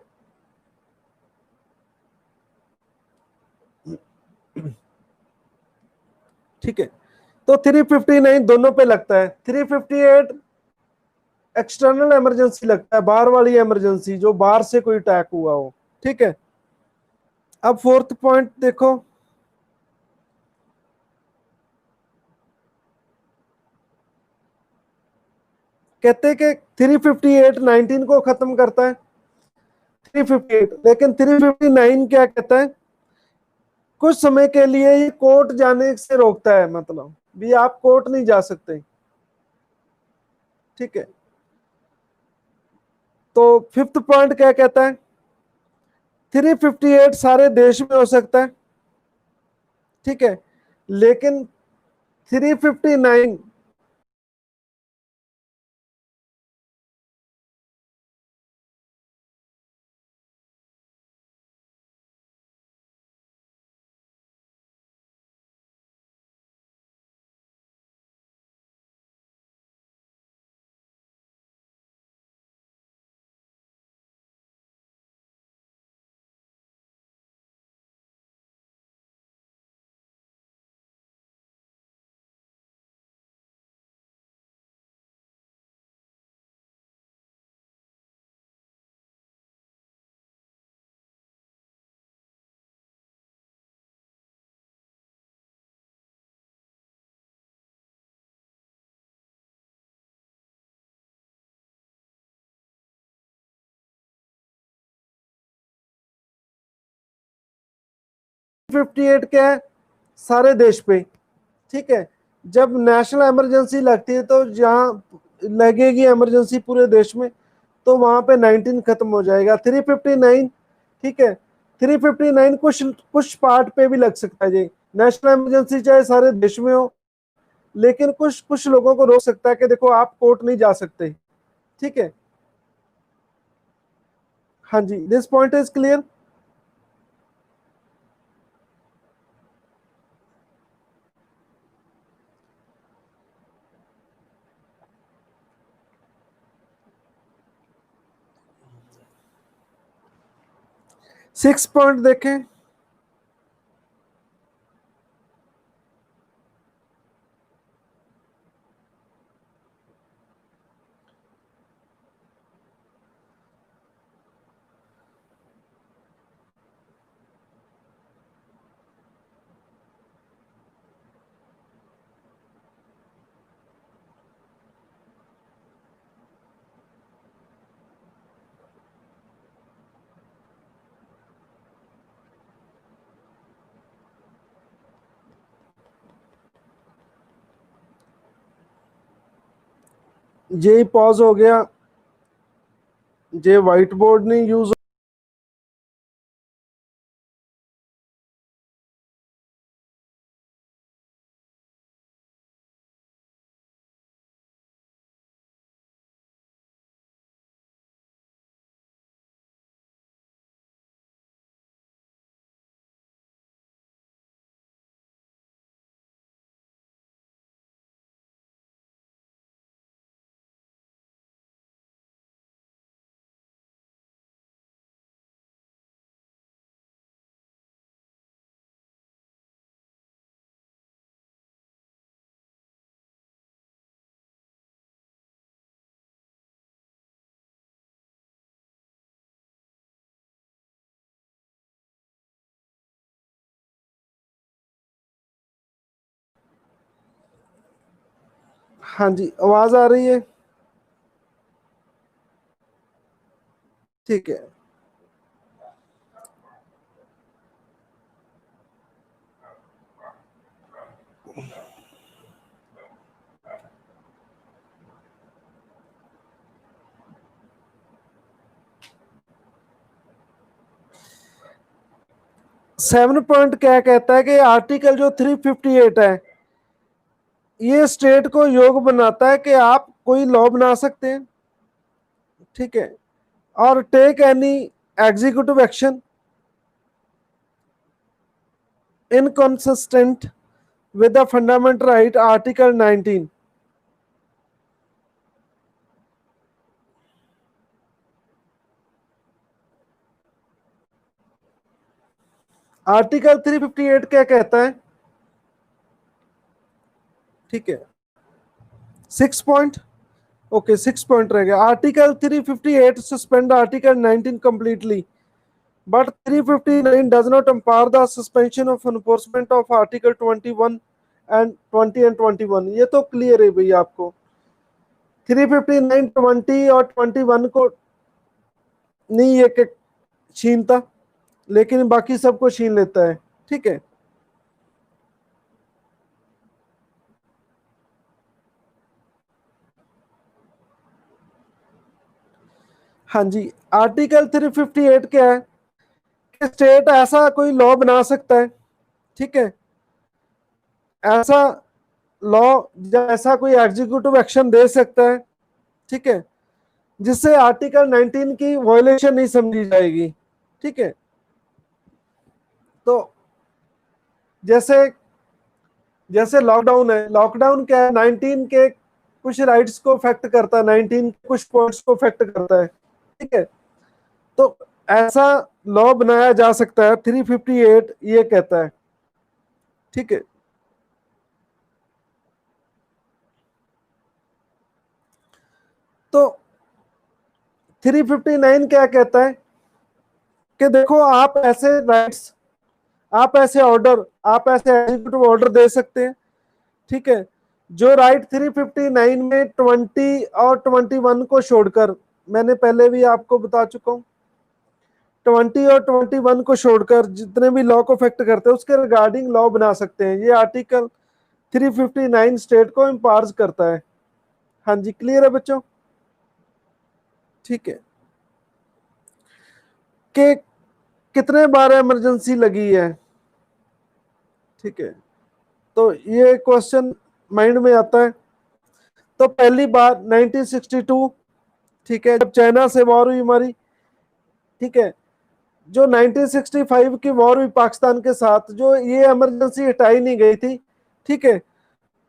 ठीक है, तो 359 दोनों पे लगता है। 358 एक्सटर्नल इमरजेंसी लगता है, बाहर वाली इमरजेंसी, जो बाहर से कोई अटैक हुआ हो। ठीक है, अब फोर्थ पॉइंट देखो, कहते हैं कि 358 19 को खत्म करता है, 358, लेकिन 359 क्या कहता है, कुछ समय के लिए ही कोर्ट जाने से रोकता है, मतलब भी आप कोर्ट नहीं जा सकते। ठीक है, तो फिफ्थ पॉइंट क्या कहता है, 358 सारे देश में हो सकता है। ठीक है, लेकिन 359 58 क्या है, सारे देश पे। ठीक है, जब नेशनल इमरजेंसी लगती है तो जहां लगेगी इमरजेंसी पूरे देश में, तो वहां पे 19 खत्म हो जाएगा। 359, ठीक है, 359 कुछ कुछ पार्ट पे भी लग सकता है जी। नेशनल इमरजेंसी चाहे सारे देश में हो, लेकिन कुछ कुछ लोगों को रोक सकता है कि देखो आप कोर्ट नहीं जा सकते। ठीक है, हाँ जी, this point is clear. 6 point देखें, ये पॉज हो गया, ये व्हाइट बोर्ड नहीं यूज। हाँ जी, आवाज आ रही है। ठीक है, 7 पॉइंट क्या कहता है कि आर्टिकल जो 358 है, ये स्टेट को योग बनाता है कि आप कोई लॉ बना सकते हैं। ठीक है, और take any executive action inconsistent with the fundamental right, article 19। Article 358 क्या कहता है, ठीक है, 6 पॉइंट, ओके 6 पॉइंट रह गया। Article 358 suspend article 19 completely, but 359 does not empower the suspension of enforcement of article 21 and 20 and 21। ये तो क्लियर है भैया आपको। 359 20 और 21 को नहीं ये छीनता, लेकिन बाकी सबको छीन लेता है। ठीक है, हाँ जी। आर्टिकल 358 क्या है कि स्टेट ऐसा कोई लॉ बना सकता है, ठीक है, ऐसा लॉ या ऐसा कोई एग्जीक्यूटिव एक्शन दे सकता है, ठीक है, जिससे आर्टिकल 19 की वायलेशन नहीं समझी जाएगी। ठीक है, तो जैसे जैसे लॉकडाउन है, लॉकडाउन क्या है, 19 के कुछ राइट्स को अफेक्ट करता है, 19 के कुछ पॉइंट्स को अफेक्ट करता है। ठीक है, तो ऐसा लॉ बनाया जा सकता है, 358 ये कहता है। ठीक है, तो 359 क्या कहता है कि देखो आप ऐसे राइट्स, आप ऐसे ऑर्डर, आप ऐसे एग्जीक्यूटिव ऑर्डर दे सकते हैं। ठीक है, जो राइट 359 में 20 और 21 को छोड़कर, मैंने पहले भी आपको बता चुका हूं, 20 और 21 को छोड़कर जितने भी लॉ को अफेक्ट करते हैं उसके रिगार्डिंग लॉ बना सकते हैं। ये आर्टिकल 359 स्टेट को इम्पावर्स करता है। हाँ जी, क्लियर है बच्चों? ठीक है, कि कितने बार इमरजेंसी लगी है। ठीक है, तो ये क्वेश्चन माइंड में आता है। तो पहली बार 1962, ठीक है, जब चाइना से वॉर हुई हमारी। ठीक है, जो 1965 की वॉर हुई पाकिस्तान के साथ, जो ये इमरजेंसी हटाई नहीं गई थी। ठीक है,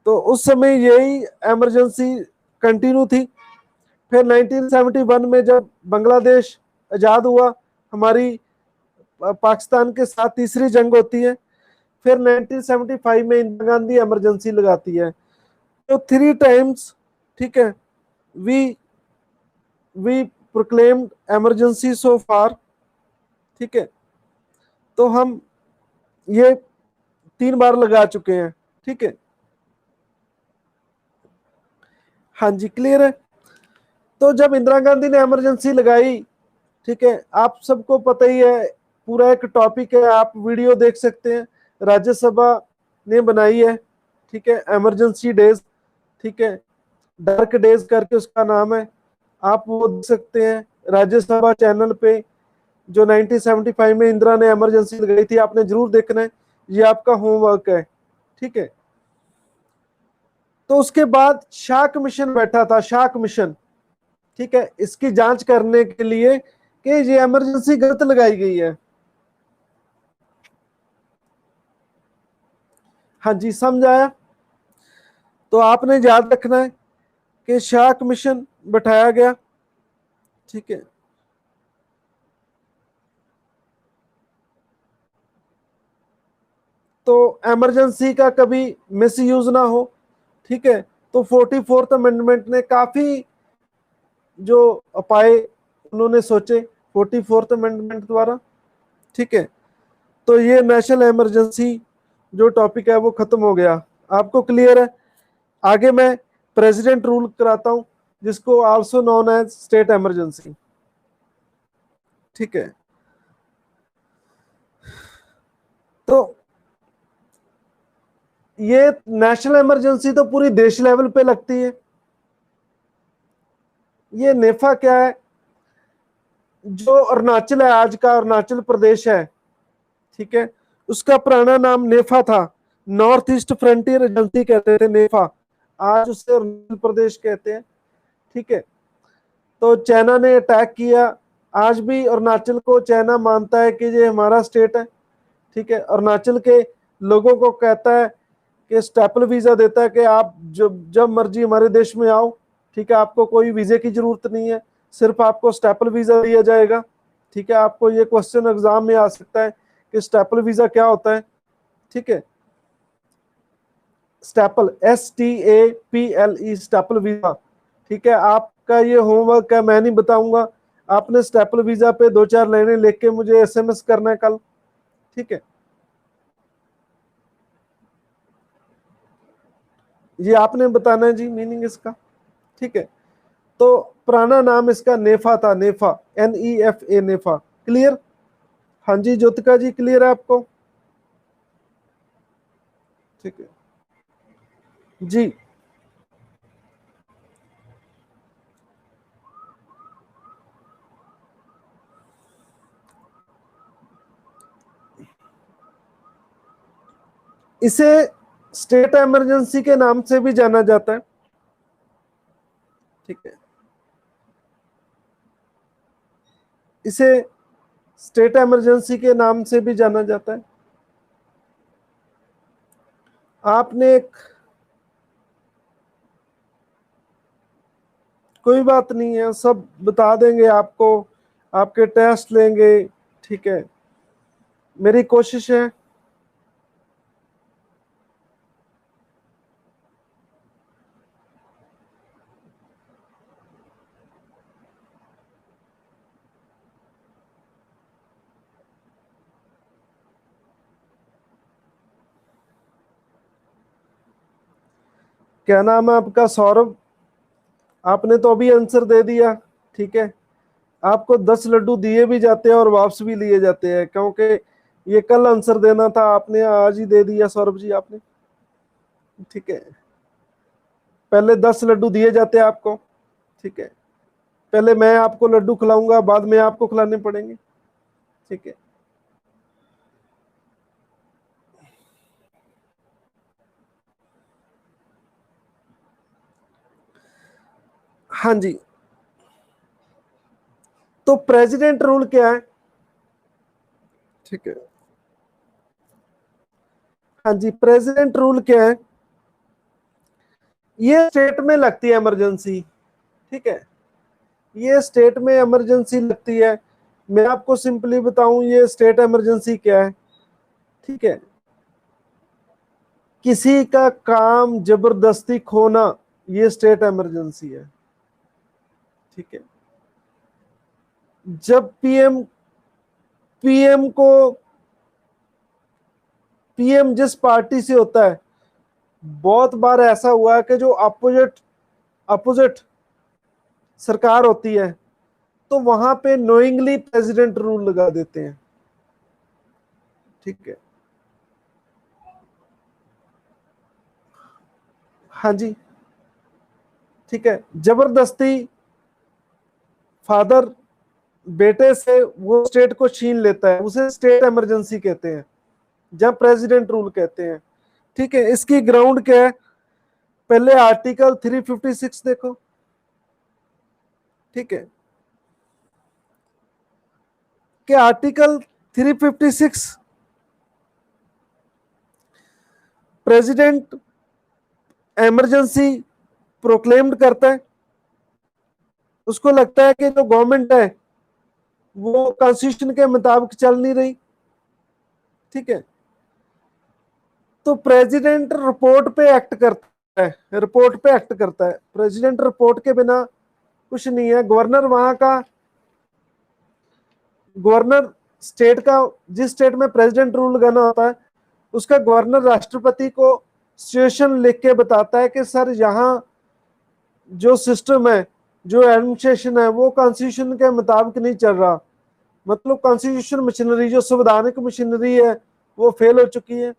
तो उस समय यही इमरजेंसी कंटिन्यू थी। फिर 1971 में जब बांग्लादेश आज़ाद हुआ, हमारी पाकिस्तान के साथ तीसरी जंग होती है। फिर 1975 में इंदिरा गांधी इमरजेंसी लगाती है। तो 3 टाइम्स, ठीक है, we we proclaimed emergency so far. ठीक है, तो हम ये 3 बार लगा चुके हैं। ठीक है, हाँ जी, क्लियर है। तो जब इंदिरा गांधी ने इमरजेंसी लगाई, ठीक है, आप सबको पता ही है, पूरा एक टॉपिक है, आप वीडियो देख सकते हैं, राज्यसभा ने बनाई है। ठीक है, इमरजेंसी डेज, ठीक है, डार्क डेज करके उसका नाम है, आप वो देख सकते हैं राज्यसभा चैनल पे। जो 1975 में इंदिरा ने इमरजेंसी लगाई थी, आपने जरूर देखना है, ये आपका होमवर्क है। ठीक है, तो उसके बाद शाह कमीशन बैठा था, शाह कमीशन, ठीक है, इसकी जांच करने के लिए कि ये इमरजेंसी गलत लगाई गई है। हाँ जी, समझ आया? तो आपने याद रखना है कि शाह कमीशन बैठाया गया। ठीक है, तो इमरजेंसी का कभी मिस यूज ना हो। ठीक है, तो 44th अमेंडमेंट ने काफी जो उपाय उन्होंने सोचे 44th अमेंडमेंट द्वारा। ठीक है, तो ये नेशनल इमरजेंसी जो टॉपिक है वो खत्म हो गया। आपको क्लियर है? आगे मैं प्रेसिडेंट रूल कराता हूं, जिसको also known as state emergency. ठीक है, तो ये नेशनल इमरजेंसी तो पूरी देश लेवल पे लगती है। ये नेफा क्या है, जो अरुणाचल है, आज का अरुणाचल प्रदेश है, ठीक है, उसका पुराना नाम नेफा था, नॉर्थ ईस्ट फ्रंटियर एजेंसी कहते थे नेफा, आज उसे अरुणाचल प्रदेश कहते हैं। ठीक है, तो चाइना ने अटैक किया, आज भी अरुणाचल को चाइना मानता है कि ये हमारा स्टेट है। ठीक है, अरुणाचल के लोगों को कहता है कि स्टेपल वीजा देता है कि आप जब जब मर्जी हमारे देश में आओ। ठीक है, आपको कोई वीजे की जरूरत नहीं है, सिर्फ आपको स्टेपल वीजा दिया जाएगा। ठीक है, आपको ये क्वेश्चन एग्जाम में आ सकता है कि स्टेपल वीजा क्या होता है। ठीक है, स्टेपल, STAPLE, स्टेपल वीजा। ठीक है, आपका ये होमवर्क है, मैं नहीं बताऊंगा, आपने स्टेपल वीजा पे 2-4 लाइनें लिख के मुझे SMS करना है कल। ठीक है, ये आपने बताना है जी मीनिंग इसका। ठीक है, तो पुराना नाम इसका नेफा था, नेफा, NEFA, नेफा। क्लियर? हाँ जी ज्योतिका जी, क्लियर है आपको? ठीक है जी। इसे स्टेट इमरजेंसी के नाम से भी जाना जाता है। ठीक है, इसे स्टेट इमरजेंसी के नाम से भी जाना जाता है। आपने एक, कोई बात नहीं है, सब बता देंगे आपको, आपके टेस्ट लेंगे। ठीक है, मेरी कोशिश है। क्या नाम है आपका? सौरभ। आपने तो अभी आंसर दे दिया। ठीक है, आपको 10 लड्डू दिए भी जाते हैं और वापस भी लिए जाते हैं, क्योंकि ये कल आंसर देना था, आपने आज ही दे दिया सौरभ जी आपने। ठीक है, पहले 10 लड्डू दिए जाते हैं आपको। ठीक है, पहले मैं आपको लड्डू खिलाऊंगा, बाद में आपको खिलाने पड़ेंगे। ठीक है, हाँ जी। तो प्रेसिडेंट रूल क्या है? ठीक है, हाँ जी, प्रेसिडेंट रूल क्या है? ये स्टेट में लगती है इमरजेंसी। ठीक है, ये स्टेट में इमरजेंसी लगती है। मैं आपको सिंपली बताऊं ये स्टेट इमरजेंसी क्या है। ठीक है, किसी का काम जबरदस्ती खोना, ये स्टेट इमरजेंसी है। ठीक है, जब पीएम को, पीएम जिस पार्टी से होता है, बहुत बार ऐसा हुआ है कि जो अपोजिट अपोजिट सरकार होती है, तो वहां पे नोइंगली प्रेसिडेंट रूल लगा देते हैं। ठीक है, हाँ जी। ठीक है, जबरदस्ती फादर बेटे से वो स्टेट को छीन लेता है, उसे स्टेट इमरजेंसी कहते हैं, जब प्रेसिडेंट रूल कहते हैं। ठीक है, इसकी ग्राउंड क्या है? पहले आर्टिकल 356 देखो। ठीक है, कि आर्टिकल 356 प्रेसिडेंट इमरजेंसी प्रोक्लेम्ड करता है। उसको लगता है कि जो गवर्नमेंट है वो कॉन्स्टिट्यूशन के मुताबिक चल नहीं रही। ठीक है, तो प्रेसिडेंट रिपोर्ट पे एक्ट करता है, रिपोर्ट पे एक्ट करता है। प्रेसिडेंट रिपोर्ट के बिना कुछ नहीं है। गवर्नर वहां का, गवर्नर स्टेट का, जिस स्टेट में प्रेसिडेंट रूल लगाना होता है, उसका गवर्नर राष्ट्रपति को सिचुएशन लिख के बताता है कि सर यहाँ जो सिस्टम है, जो एडमिनिस्ट्रेशन है, वो कॉन्स्टिट्यूशन के मुताबिक नहीं चल रहा। मतलब कॉन्स्टिट्यूशन मशीनरी, जो संवैधानिक मशीनरी है, वो फेल हो चुकी है।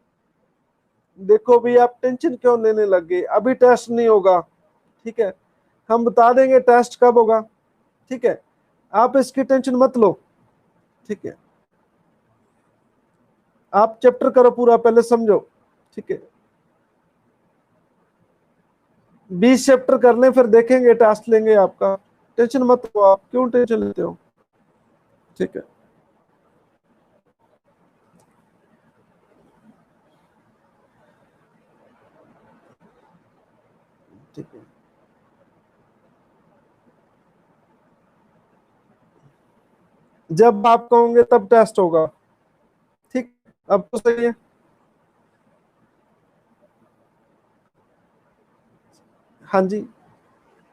देखो भी, आप टेंशन क्यों लेने लग गए? अभी टेस्ट नहीं होगा। ठीक है, हम बता देंगे टेस्ट कब होगा। ठीक है, आप इसकी टेंशन मत लो। ठीक है, आप चैप्टर करो पूरा, पहले समझो। ठीक है, 20 चैप्टर कर लें, फिर देखेंगे, टेस्ट लेंगे आपका। टेंशन मत लो, आप क्यों टेंशन लेते हो? ठीक है, ठीक है, जब आप कहोगे तब टेस्ट होगा। ठीक, अब तो सही है। हाँ जी,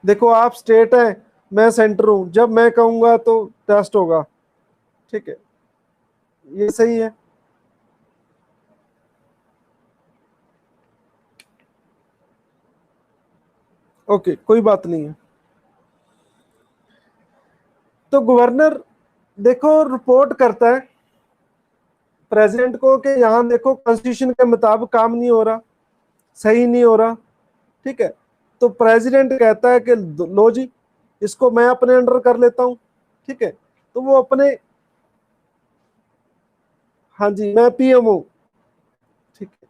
देखो आप स्टेट है, मैं सेंटर हूं, जब मैं कहूंगा तो टेस्ट होगा। ठीक है, ये सही है। ओके, कोई बात नहीं है। तो गवर्नर देखो रिपोर्ट करता है प्रेसिडेंट को कि यहाँ देखो कॉन्स्टिट्यूशन के मुताबिक काम नहीं हो रहा, सही नहीं हो रहा। ठीक है, तो प्रेसिडेंट कहता है कि लो जी, इसको मैं अपने अंडर कर लेता हूँ। ठीक है, तो वो अपने, हाँ जी मैं पीएम हूँ। ठीक है,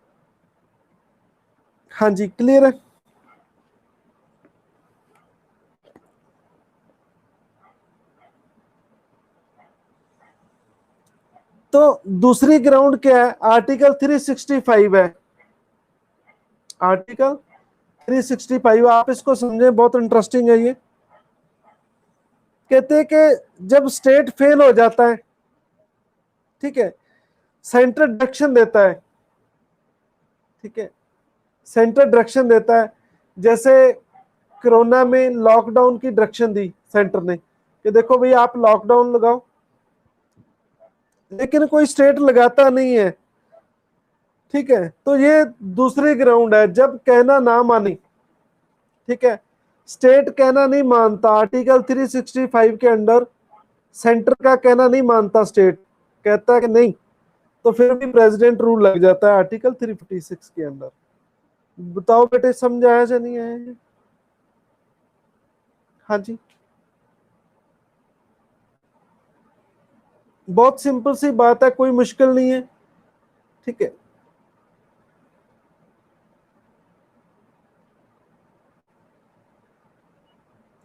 हाँ जी क्लियर है। तो दूसरी ग्राउंड क्या है, आर्टिकल 365 है। आर्टिकल 365 आप इसको समझें, बहुत इंटरेस्टिंग है ये। कहते हैं कि जब स्टेट फेल हो जाता है, ठीक है, सेंटर डायरेक्शन देता है। ठीक है, सेंटर डायरेक्शन देता है। जैसे कोरोना में लॉकडाउन की डायरेक्शन दी सेंटर ने कि देखो भाई आप लॉकडाउन लगाओ, लेकिन कोई स्टेट लगाता नहीं है। ठीक है, तो ये दूसरी ग्राउंड है जब कहना ना मानी। ठीक है, स्टेट कहना नहीं मानता, आर्टिकल 365 के अंडर सेंटर का कहना नहीं मानता, स्टेट कहता है कि नहीं, तो फिर भी प्रेसिडेंट रूल लग जाता है आर्टिकल 356 के अंदर। बताओ बेटे समझ आया या नहीं आया? हाँ जी, बहुत सिंपल सी बात है, कोई मुश्किल नहीं है। ठीक है,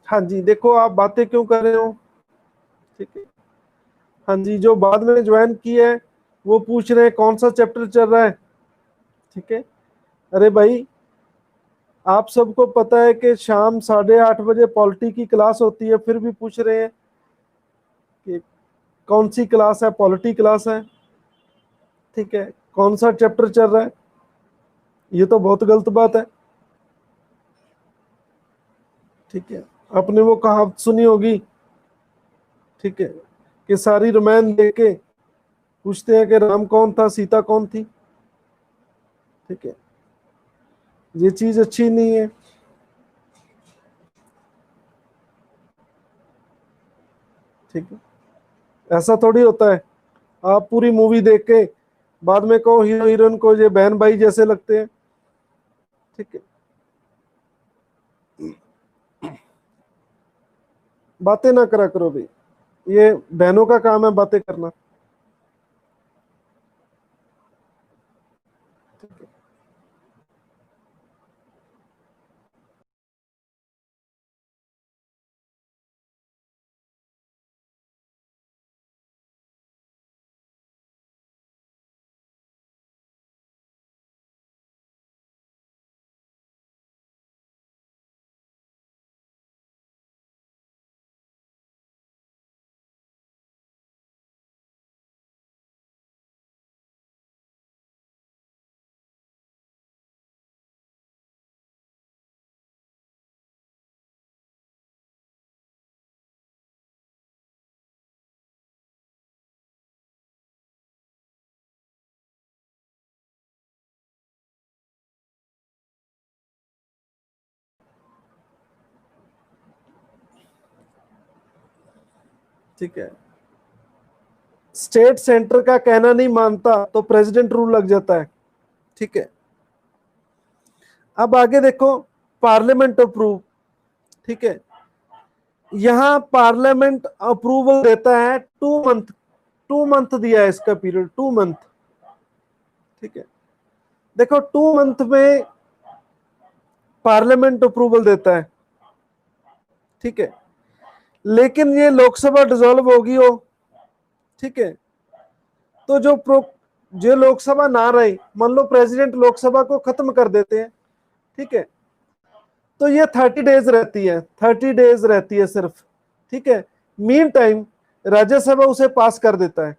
हाँ जी देखो आप बातें क्यों कर रहे हो। ठीक है, हाँ जी जो बाद में ज्वाइन किया है वो पूछ रहे हैं कौन सा चैप्टर चल रहा है। ठीक है, अरे भाई आप सबको पता है कि शाम 8:30 बजे पॉलिटी की क्लास होती है, फिर भी पूछ रहे हैं कि कौन सी क्लास है, पॉलिटी क्लास है। ठीक है, कौन सा चैप्टर चल रहा है, ये तो बहुत गलत बात है। ठीक है, आपने वो कहावत सुनी होगी, ठीक है, कि सारी रामायण देके पूछते हैं कि राम कौन था, सीता कौन थी। ठीक है, ये चीज अच्छी नहीं है। ठीक है, ऐसा थोड़ी होता है आप पूरी मूवी देख के बाद में कहो हीरो हीरोइन को ये बहन भाई जैसे लगते हैं। ठीक है, बातें ना करा करो भाई, ये बहनों का काम है बातें करना। ठीक है, स्टेट सेंटर का कहना नहीं मानता तो प्रेसिडेंट रूल लग जाता है। ठीक है, अब आगे देखो, पार्लियामेंट अप्रूव। ठीक है, यहां पार्लियामेंट अप्रूवल देता है 2 मंथ, 2 मंथ दिया है इसका पीरियड, 2 मंथ। ठीक है, देखो 2 मंथ में पार्लियामेंट अप्रूवल देता है। ठीक है, लेकिन ये लोकसभा डिसॉल्व होगी हो। ठीक है, तो जो लोकसभा ना रहे, मान लो प्रेसिडेंट लोकसभा को खत्म कर देते हैं। ठीक है, तो ये 30 डेज रहती है, 30 डेज रहती है सिर्फ। ठीक है, मीन टाइम राज्यसभा उसे पास कर देता है।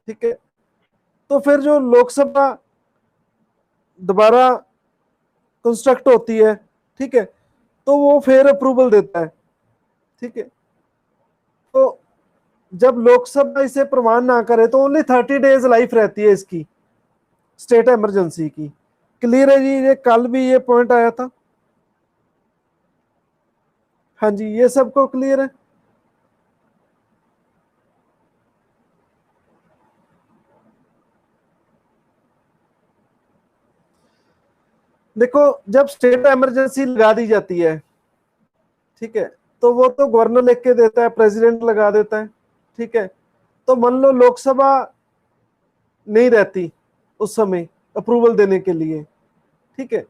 ठीक है, तो फिर जो लोकसभा दोबारा कंस्ट्रक्ट होती है, ठीक है, तो वो फिर अप्रूवल देता है। ठीक है, तो जब लोकसभा इसे प्रमाण ना करे तो ओनली 30 डेज लाइफ रहती है इसकी, स्टेट इमरजेंसी की। क्लियर है जी, ये कल भी ये पॉइंट आया था। हाँ जी, ये सबको क्लियर है। देखो, जब स्टेट इमरजेंसी लगा दी जाती है, ठीक है, तो वो तो गवर्नर लिख के देता है, प्रेसिडेंट लगा देता है। ठीक है, तो मान लो लोकसभा नहीं रहती उस समय अप्रूवल देने के लिए, ठीक है,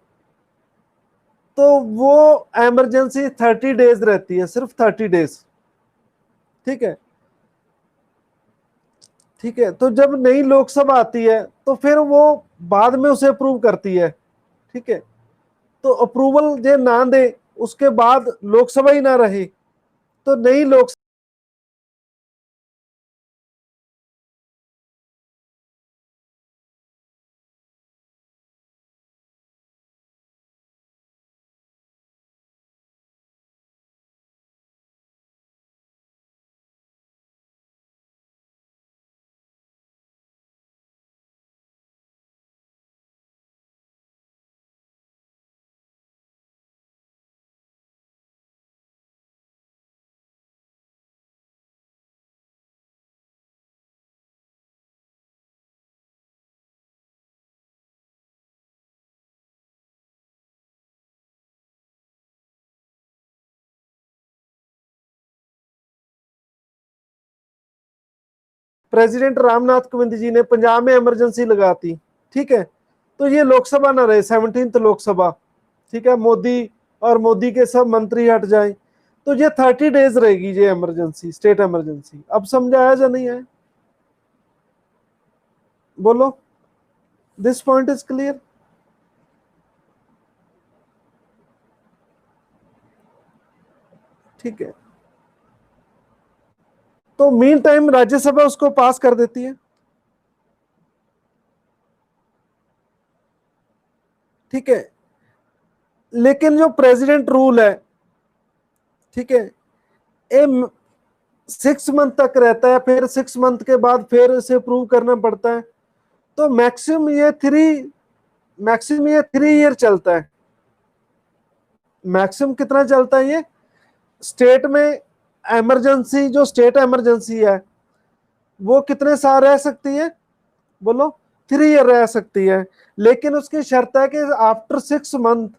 तो वो इमरजेंसी 30 डेज रहती है, सिर्फ 30 डेज। ठीक है, ठीक है, तो जब नई लोकसभा आती है तो फिर वो बाद में उसे अप्रूव करती है। ठीक है, तो अप्रूवल जो ना दे उसके बाद लोकसभा ही ना रहे तो नई लोक प्रेसिडेंट रामनाथ कोविंद जी ने पंजाब में इमरजेंसी लगाती। ठीक है, तो ये लोकसभा ना रहे, 17th लोकसभा। ठीक है, मोदी और मोदी के सब मंत्री हट जाए तो ये 30 डेज रहेगी ये इमरजेंसी, स्टेट इमरजेंसी। अब समझाया या नहीं है, बोलो। This point is clear. ठीक है, तो मीन टाइम राज्यसभा उसको पास कर देती है। ठीक है, लेकिन जो प्रेसिडेंट रूल है, ठीक है, ये 6 मंथ तक रहता है, फिर 6 मंथ के बाद फिर इसे अप्रूव करना पड़ता है। तो मैक्सिमम ये 3 ईयर चलता है। मैक्सिमम कितना चलता है ये स्टेट में इमरजेंसी, जो स्टेट इमरजेंसी है वो कितने साल रह सकती है, बोलो। 3 ईयर रह सकती है, लेकिन उसकी शर्त है कि after 6 month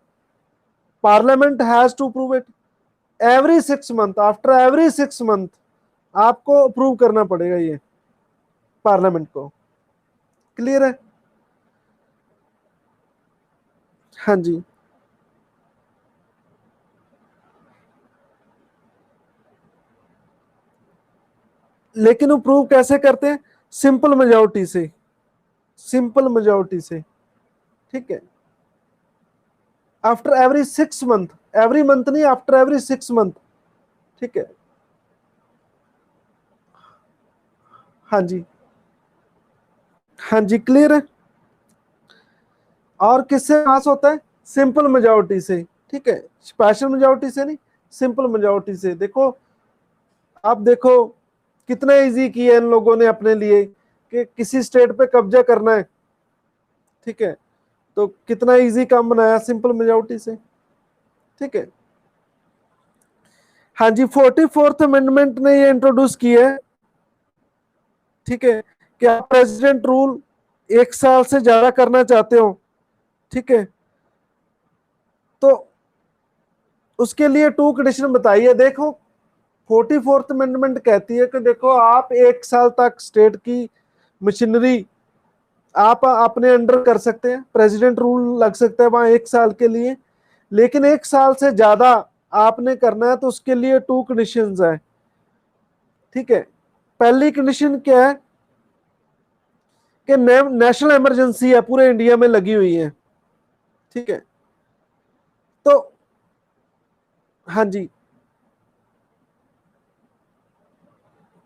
parliament has to approve it. Every 6 month, after every 6 month आपको अप्रूव करना पड़ेगा ये पार्लियामेंट को। क्लियर है? हाँ जी, लेकिन अप्रूव कैसे करते हैं? सिंपल मेजोरिटी से, सिंपल मेजोरिटी से। ठीक है, after every 6 month, every month नहीं, आफ्टर एवरी 6 मंथ। ठीक है, हाँ जी, हाँ जी, क्लियर है। और किससे पास होता है? सिंपल मेजोरिटी से। ठीक है, स्पेशल मेजोरिटी से नहीं, सिंपल मेजोरिटी से। देखो, आप देखो कितना इजी किया इन लोगों ने अपने लिए कि किसी स्टेट पे कब्जा करना है। ठीक है, तो कितना इजी काम बनाया सिंपल मेजोरिटी से। ठीक है, हाँ जी, 44th अमेंडमेंट ने ये इंट्रोड्यूस किया है। ठीक है, कि आप प्रेसिडेंट रूल 1 साल से ज्यादा करना चाहते हो, ठीक है, तो उसके लिए 2 कंडीशन बताइए। देखो, 44th अमेंडमेंट कहती है कि देखो, आप 1 साल तक स्टेट की मशीनरी आप अपने अंडर कर सकते हैं, प्रेसिडेंट रूल लग सकता है वहां 1 साल के लिए, लेकिन 1 साल से ज्यादा आपने करना है तो उसके लिए 2 कंडीशंस है। ठीक है, पहली कंडीशन क्या है कि नेशनल इमरजेंसी है, पूरे इंडिया में लगी हुई है। ठीक है, तो हाँ जी,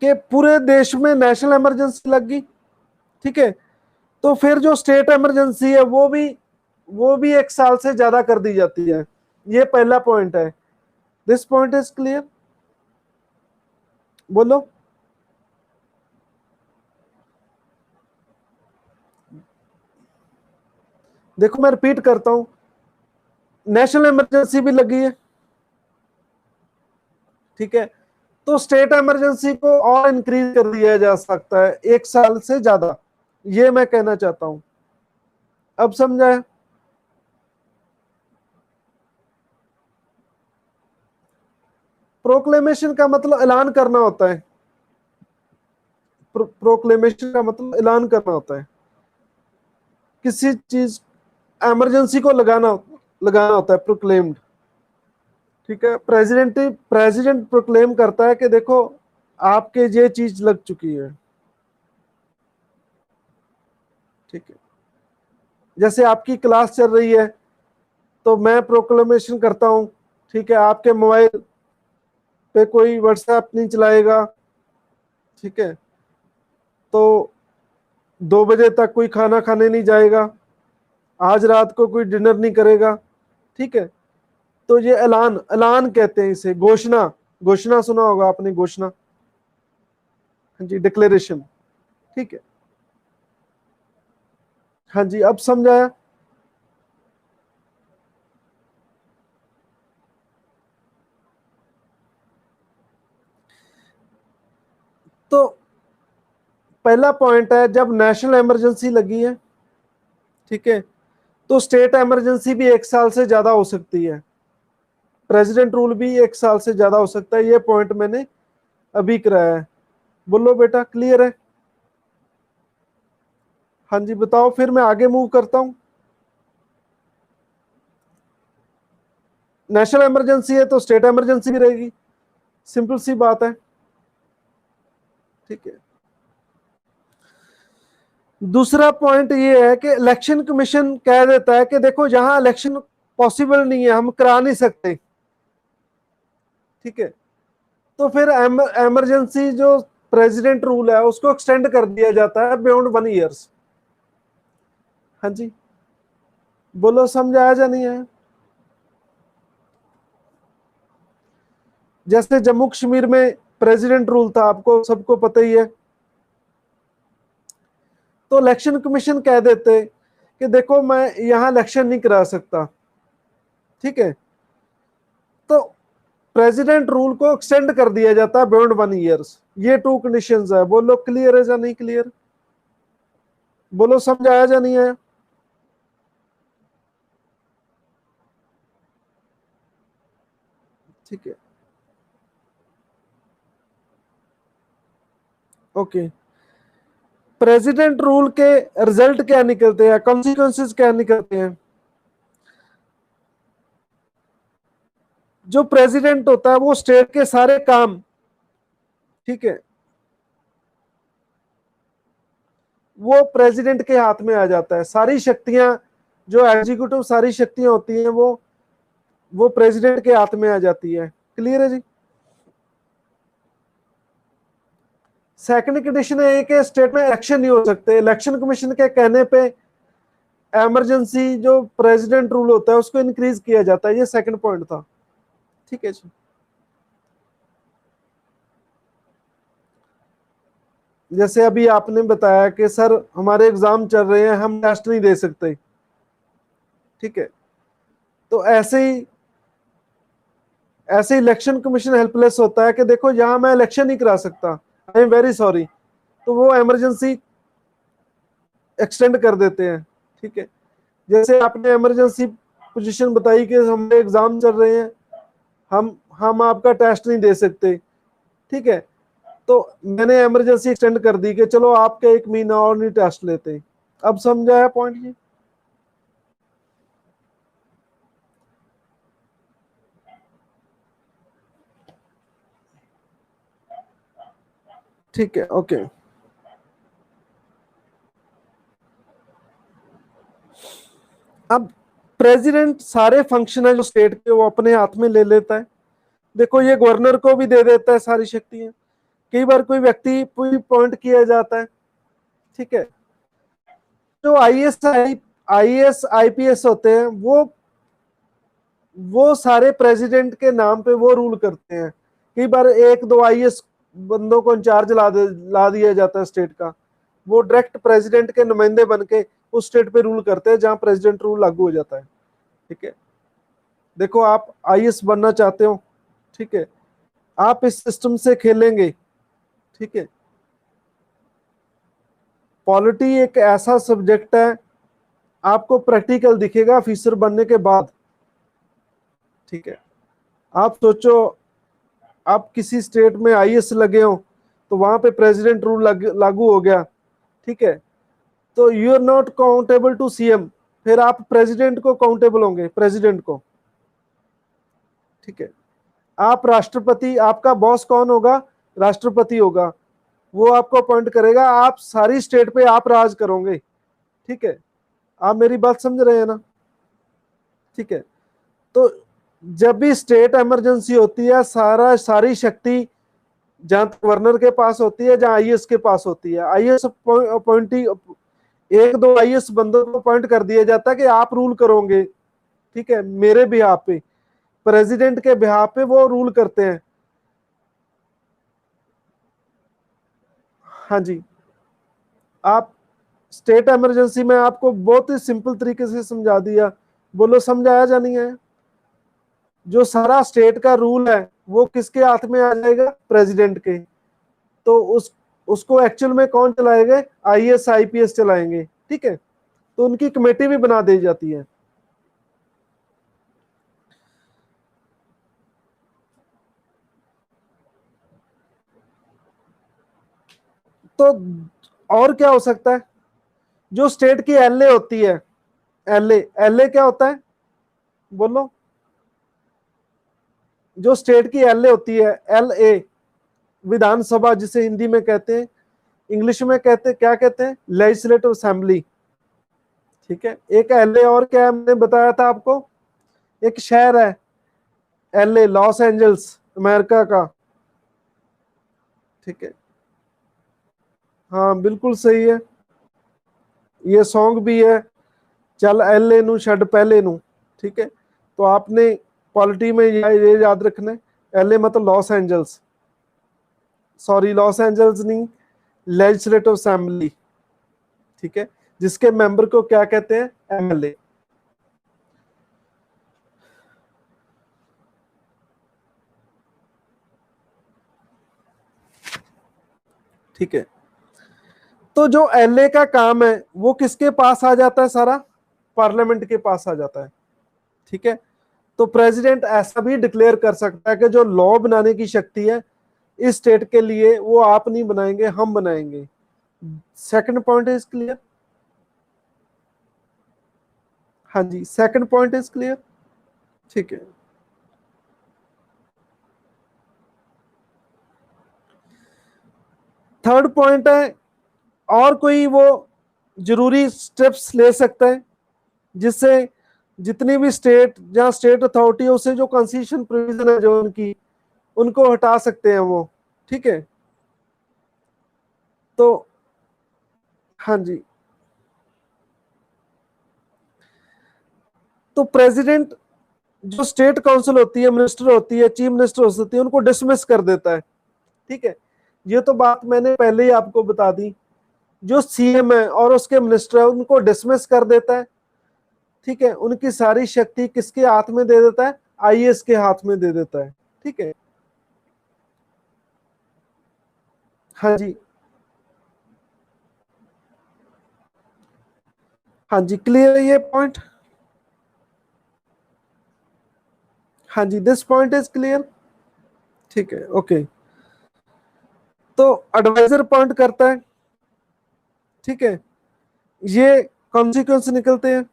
कि पूरे देश में नेशनल इमरजेंसी लग गई। ठीक है, तो फिर जो स्टेट इमरजेंसी है वो भी 1 साल से ज्यादा कर दी जाती है। ये पहला पॉइंट है। This point is clear? बोलो। देखो मैं रिपीट करता हूं, नेशनल इमरजेंसी भी लगी है, ठीक है, तो स्टेट इमरजेंसी को और इंक्रीज कर दिया जा सकता है 1 साल से ज्यादा, ये मैं कहना चाहता हूं। अब समझा है? प्रोक्लेमेशन का मतलब ऐलान करना होता है। प्रोक्लेमेशन का मतलब ऐलान करना होता है, किसी चीज इमरजेंसी को लगाना होता है, प्रोक्लेम्ड। ठीक है, प्रेसिडेंट प्रोक्लेम करता है कि देखो आपके ये चीज लग चुकी है। ठीक है, जैसे आपकी क्लास चल रही है तो मैं प्रोक्लेमेशन करता हूं, ठीक है, आपके मोबाइल पे कोई व्हाट्सएप नहीं चलाएगा, ठीक है, तो 2 बजे तक कोई खाना खाने नहीं जाएगा, आज रात को कोई डिनर नहीं करेगा। ठीक है, तो ये ऐलान, ऐलान कहते हैं इसे, घोषणा। घोषणा सुना होगा आपने, घोषणा, हाँ जी, डिक्लेरेशन। ठीक है, हाँ जी, अब समझाया? तो पहला पॉइंट है, जब नेशनल इमरजेंसी लगी है, ठीक है, तो स्टेट इमरजेंसी भी 1 साल से ज्यादा हो सकती है, प्रेसिडेंट रूल भी 1 साल से ज्यादा हो सकता है। ये पॉइंट मैंने अभी कराया है। बोलो बेटा, क्लियर है? हाँ जी, बताओ, फिर मैं आगे मूव करता हूं। नेशनल इमरजेंसी है तो स्टेट इमरजेंसी भी रहेगी, सिंपल सी बात है। ठीक है, दूसरा पॉइंट ये है कि इलेक्शन कमीशन कह देता है कि देखो जहां इलेक्शन पॉसिबल नहीं है, हम करा नहीं सकते, ठीक है, तो फिर इमरजेंसी जो प्रेसिडेंट रूल है उसको एक्सटेंड कर दिया जाता है बियॉन्ड 1 ईयर्स। हाँ जी, बोलो, समझ आया या नहीं आया? जैसे जम्मू कश्मीर में प्रेसिडेंट रूल था, आपको सबको पता ही है, तो इलेक्शन कमीशन कह देते कि देखो मैं यहां इलेक्शन नहीं करा सकता, ठीक है, तो प्रेसिडेंट रूल को एक्सटेंड कर दिया जाता है बियॉन्ड 1 ईयर्स। ये 2 कंडीशंस है। बोलो, क्लियर है या नहीं क्लियर? बोलो, समझ आया या नहीं आया? ठीक है, ओके। प्रेसिडेंट रूल के रिजल्ट क्या निकलते हैं, कॉन्सिक्वेंसेस क्या निकलते हैं? जो प्रेसिडेंट होता है वो स्टेट के सारे काम, ठीक है, वो प्रेसिडेंट के हाथ में आ जाता है। सारी शक्तियां, जो एग्जीक्यूटिव सारी शक्तियां होती हैं, वो प्रेसिडेंट के हाथ में आ जाती है। क्लियर है जी? सेकंड कंडीशन है कि स्टेट में इलेक्शन नहीं हो सकते। इलेक्शन कमीशन के कहने पे इमरजेंसी जो प्रेसिडेंट रूल होता है उसको इंक्रीज किया जाता है। ये सेकंड पॉइंट था। ठीक है जी, जैसे अभी आपने बताया कि सर हमारे एग्जाम चल रहे हैं, हम टेस्ट नहीं दे सकते, ठीक है, तो ऐसे इलेक्शन कमीशन हेल्पलेस होता है कि देखो यहां मैं इलेक्शन नहीं करा सकता, आई एम वेरी सॉरी, तो वो इमरजेंसी एक्सटेंड कर देते हैं। ठीक है, जैसे आपने इमरजेंसी पोजीशन बताई कि हमारे एग्जाम चल रहे हैं, हम आपका टेस्ट नहीं दे सकते, ठीक है, तो मैंने इमरजेंसी एक्सटेंड कर दी कि चलो आपके 1 महीना और नहीं टेस्ट लेते। अब समझाया पॉइंट ये? ठीक है, ओके। अब प्रेसिडेंट सारे फंक्शन है जो स्टेट के वो अपने हाथ में ले लेता है। देखो ये गवर्नर को भी दे देता है सारी शक्तियां। कई बार कोई व्यक्ति कोई पॉइंट किया जाता है, ठीक है, जो आईएएस आईपीएस होते हैं, वो सारे प्रेसिडेंट के नाम पे वो रूल करते हैं। कई बार एक दो आईएएस बंदों को इंचार्ज ला दिया जाता है स्टेट का, वो डायरेक्ट प्रेसिडेंट के नुमाइंदे बन के उस स्टेट पे रूल करते हैं जहां प्रेसिडेंट रूल लागू हो जाता है। ठीक है, देखो आप आईएएस बनना चाहते हो, ठीक है, आप इस सिस्टम से खेलेंगे। ठीक है, पॉलिटी एक ऐसा सब्जेक्ट है, आपको प्रैक्टिकल दिखेगा ऑफिसर बनने के बाद। ठीक है, आप सोचो आप किसी स्टेट में आईएएस लगे हो, तो वहां पे प्रेसिडेंट रूल लागू हो गया। ठीक है, तो you are not countable to CM, फिर आप प्रेसिडेंट को काउंटेबल होंगे, प्रेसिडेंट को। ठीक है, आप राष्ट्रपति, आपका बॉस कौन होगा? राष्ट्रपति होगा, वो आपको अपॉइंट करेगा, आप सारी स्टेट पे आप राज करोगे। ठीक है, आप मेरी बात समझ रहे हैं ना? ठीक है, तो जब भी स्टेट इमरजेंसी होती है, सारी शक्ति जहां गवर्नर के पास होती है, जहां आईएएस के पास होती है। आईएएस अपॉइंटी, एक दो आईएएस बंदों को अपॉइंट कर दिया जाता है कि आप रूल करोगे। ठीक है, मेरे बिहाफ पे, प्रेसिडेंट के बिहाफ पे वो रूल करते हैं। हाँ जी, आप स्टेट इमरजेंसी में आपको बहुत ही सिंपल तरीके से समझा दिया, बोलो समझाया जा नहीं है? जो सारा स्टेट का रूल है वो किसके हाथ में आ जाएगा? प्रेसिडेंट के। तो उसको एक्चुअल में कौन चलाएंगे? आईएएस आईपीएस चलाएंगे। ठीक है, तो उनकी कमेटी भी बना दी जाती है। तो और क्या हो सकता है? जो स्टेट की एलए होती है, एलए, एलए क्या होता है? बोलो। जो स्टेट की एलए होती है, एल ए, विधानसभा जिसे हिंदी में कहते हैं, इंग्लिश में कहते हैं, क्या कहते हैं? Legislative assembly. ठीक है, एक एलए और क्या है, मैंने बताया था आपको, एक शहर है एलए, लॉस एंजल्स, अमेरिका का। ठीक है, हाँ बिल्कुल सही है, ये सॉन्ग भी है, चल एलए नू छड़ पहले नू। ठीक है, तो आपने पॉलिटी में ये याद रखना है, एलए मतलब Los Angeles, sorry Los Angeles नहीं, लेजिस्लेटिव असेंबली। ठीक है, जिसके मेंबर को क्या कहते हैं? एमएलए। ठीक है, तो जो एलए का काम है वो किसके पास आ जाता है? सारा पार्लियामेंट के पास आ जाता है। ठीक है, तो प्रेसिडेंट ऐसा भी डिक्लेयर कर सकता है कि जो लॉ बनाने की शक्ति है इस स्टेट के लिए, वो आप नहीं बनाएंगे, हम बनाएंगे। Second point is clear? हाँ जी, सेकंड पॉइंट इज क्लियर। ठीक है, थर्ड पॉइंट है, और कोई वो जरूरी स्टेप्स ले सकता है जिससे जितनी भी स्टेट, जहां स्टेट अथॉरिटी है, उससे जो कॉन्स्टिट्यूशन प्रोविजन है जो उनकी, उनको हटा सकते हैं वो। ठीक है, तो हाँ जी, तो प्रेसिडेंट जो स्टेट काउंसिल होती है, मिनिस्टर होती है, चीफ मिनिस्टर होती है, उनको डिसमिस कर देता है। ठीक है, ये तो बात मैंने पहले ही आपको बता दी। जो सीएम है और उसके मिनिस्टर है उनको डिसमिस कर देता है। ठीक है, उनकी सारी शक्ति किसके हाथ में दे देता है? आईएएस के हाथ में दे देता है। ठीक है, हाँ जी, हाँ जी, क्लियर है ये पॉइंट? हाँ जी, दिस पॉइंट इज क्लियर। ठीक है, ओके, तो एडवाइजर पॉइंट करता है। ठीक है, ये कॉन्सिक्वेंस निकलते हैं।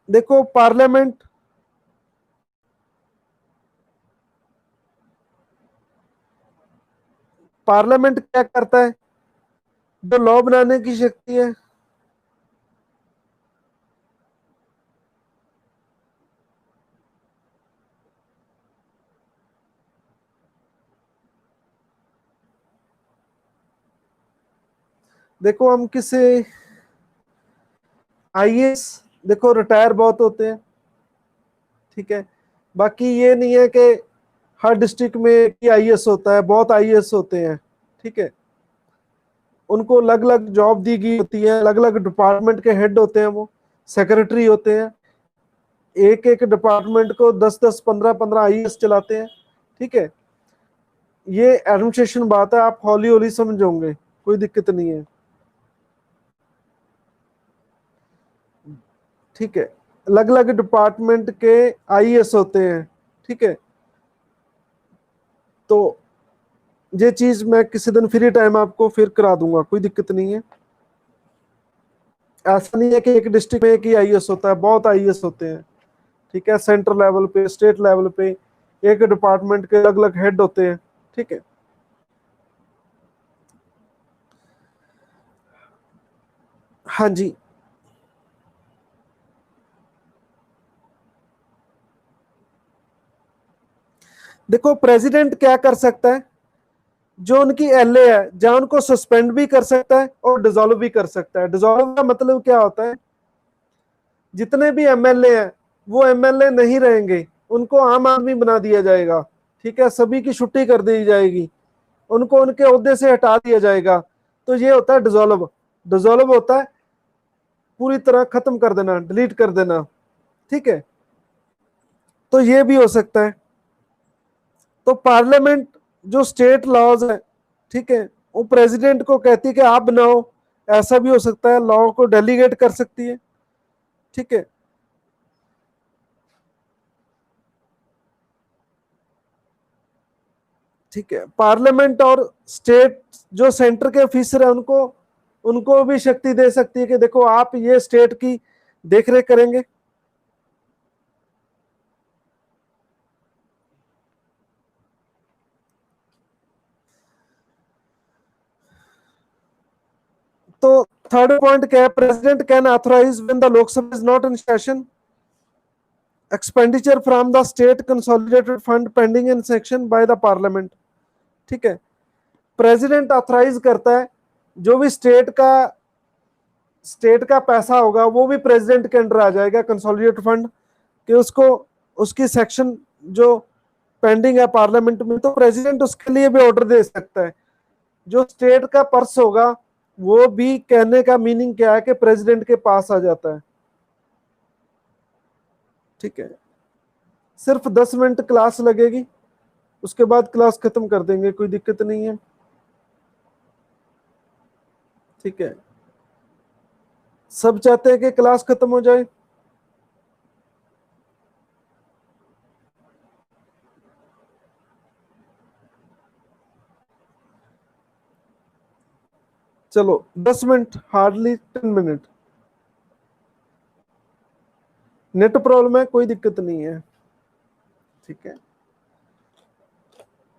देखो पार्लियामेंट, पार्लियामेंट क्या करता है? जो लॉ बनाने की शक्ति है, देखो हम किसे आईएएस देखो रिटायर बहुत होते हैं, ठीक है। बाकी ये नहीं है कि हर डिस्ट्रिक्ट में एक आईएएस होता है, बहुत आईएएस होते हैं, ठीक है। उनको अलग अलग जॉब दी गई होती है, अलग अलग डिपार्टमेंट के हेड होते हैं, वो सेक्रेटरी होते हैं, एक एक डिपार्टमेंट को 10-10 15-15 आईएएस चलाते हैं, ठीक है। ये एडमिनिस्ट्रेशन बात है, आप हौली हौली समझोगे, कोई दिक्कत नहीं है, ठीक है। अलग अलग डिपार्टमेंट के आईएएस होते हैं, ठीक है। तो ये चीज मैं किसी दिन फ्री टाइम आपको फिर करा दूंगा, कोई दिक्कत नहीं है। ऐसा नहीं है कि एक डिस्ट्रिक्ट में एक ही आईएएस होता है, बहुत आईएएस होते हैं, ठीक है। सेंट्रल लेवल पे, स्टेट लेवल पे एक डिपार्टमेंट के अलग अलग हेड होते हैं, ठीक है। हाँ जी, देखो प्रेसिडेंट क्या कर सकता है, जो उनकी एलए है जहां उनको सस्पेंड भी कर सकता है और डिसॉल्व भी कर सकता है। डिसॉल्व का मतलब क्या होता है, जितने भी एमएलए हैं वो एमएलए नहीं रहेंगे, उनको आम आदमी बना दिया जाएगा, ठीक है। सभी की छुट्टी कर दी जाएगी, उनको उनके ओहदे से हटा दिया जाएगा। तो ये होता है डिसॉल्व। डिसॉल्व होता है पूरी तरह खत्म कर देना, डिलीट कर देना, ठीक है। तो ये भी हो सकता है। तो पार्लियामेंट जो स्टेट लॉज है, ठीक है, वो प्रेसिडेंट को कहती है कि आप बनाओ। ऐसा भी हो सकता है, लॉ को डेलीगेट कर सकती है, ठीक है। ठीक है, पार्लियामेंट और स्टेट जो सेंटर के ऑफिसर है उनको उनको भी शक्ति दे सकती है कि देखो आप ये स्टेट की देखरेख करेंगे। तो थर्ड पॉइंट क्या है, president can authorise when the Lok Sabha is not in session expenditure from the state consolidated fund pending in section by the parliament, ठीक है। प्रेसिडेंट ऑथराइज करता है जो भी स्टेट का पैसा होगा वो भी प्रेसिडेंट के अंडर आ जाएगा, कंसोलिडेटेड फंड, कि उसको उसकी सेक्शन जो पेंडिंग है पार्लियामेंट में, तो प्रेसिडेंट उसके लिए भी ऑर्डर दे सकता है। जो स्टेट का पर्स होगा वो भी, कहने का मीनिंग क्या है कि प्रेसिडेंट के पास आ जाता है, ठीक है। सिर्फ 10 मिनट क्लास लगेगी, उसके बाद क्लास खत्म कर देंगे, कोई दिक्कत नहीं है, ठीक है। सब चाहते हैं कि क्लास खत्म हो जाए। चलो 10 minute, hardly 10 minute. Net problem है, कोई दिक्कत नहीं है, ठीक है।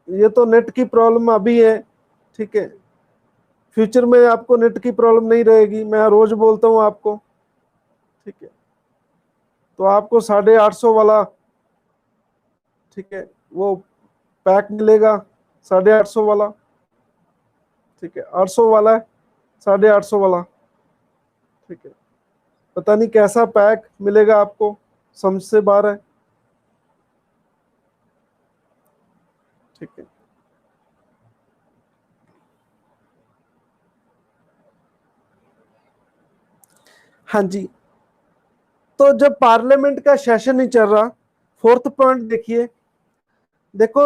ये तो नेट की प्रॉब्लम अभी है, ठीक है। फ्यूचर में आपको नेट की प्रॉब्लम नहीं रहेगी, मैं रोज बोलता हूँ आपको, ठीक है। तो आपको 850 वाला, ठीक है, वो पैक मिलेगा, 850 वाला, ठीक है। 800 वाला है, 850 वाला, ठीक है। पता नहीं कैसा पैक मिलेगा आपको, समझ से बाहर है, ठीक है। हाँ जी, तो जब पार्लियामेंट का सेशन नहीं चल रहा, फोर्थ पॉइंट देखिए, देखो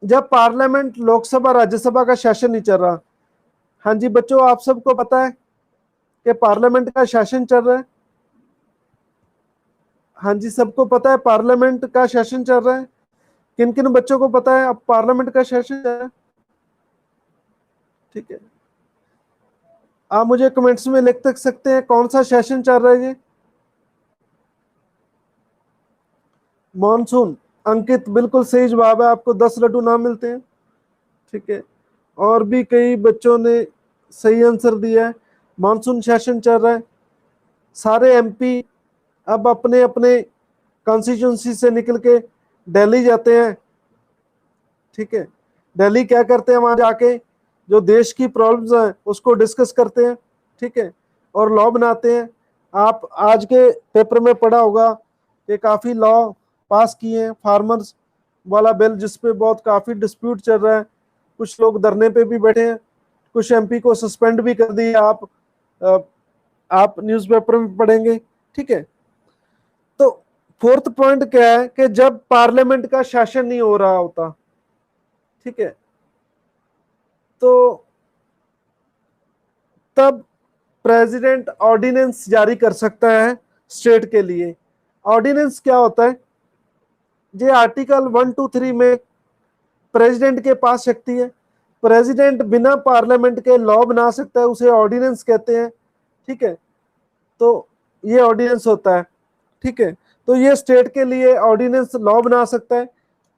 जब पार्लियामेंट लोकसभा राज्यसभा का सेशन नहीं चल रहा, हाँ जी बच्चों आप सबको पता है कि पार्लियामेंट का सेशन चल रहा है। हाँ जी, सबको पता है पार्लियामेंट का सेशन चल रहा है। किन किन बच्चों को पता है अब पार्लियामेंट का सेशन चल रहा है, ठीक है। आप मुझे कमेंट्स में लिख सकते हैं कौन सा सेशन चल रहा है ये। मॉनसून, अंकित बिल्कुल सही जवाब है, आपको 10 लड्डू नाम मिलते हैं, ठीक है। और भी कई बच्चों ने सही आंसर दिया है, मानसून सेशन चल रहा है। सारे एमपी अब अपने अपने कॉन्स्टिट्यूंसी से निकल के दिल्ली जाते हैं, ठीक है। दिल्ली क्या करते हैं, वहां जाके जो देश की प्रॉब्लम्स हैं उसको डिस्कस करते हैं, ठीक है। और लॉ बनाते हैं। आप आज के पेपर में पढ़ा होगा कि काफ़ी लॉ पास किए हैं, फार्मर्स वाला बिल जिसपे बहुत काफ़ी डिस्प्यूट चल रहा है, कुछ लोग धरने पे भी बैठे हैं, कुछ एमपी को सस्पेंड भी कर दिए। आप न्यूज़पेपर में पढ़ेंगे। ठीक है, तो फोर्थ पॉइंट क्या है कि जब पार्लियामेंट का शासन नहीं हो रहा होता, ठीक है, तो तब प्रेसिडेंट ऑर्डिनेंस जारी कर सकता है स्टेट के लिए। ऑर्डिनेंस क्या होता है? ये आर्टिकल 123 में प्रेसिडेंट के पास शक्ति है। प्रेसिडेंट बिना पार्लियामेंट के लॉ बना सकता है, उसे ऑर्डिनेंस कहते हैं। ठीक है, तो ये ऑर्डिनेंस होता है। ठीक है, तो ये स्टेट के लिए ऑर्डिनेंस लॉ बना सकता है।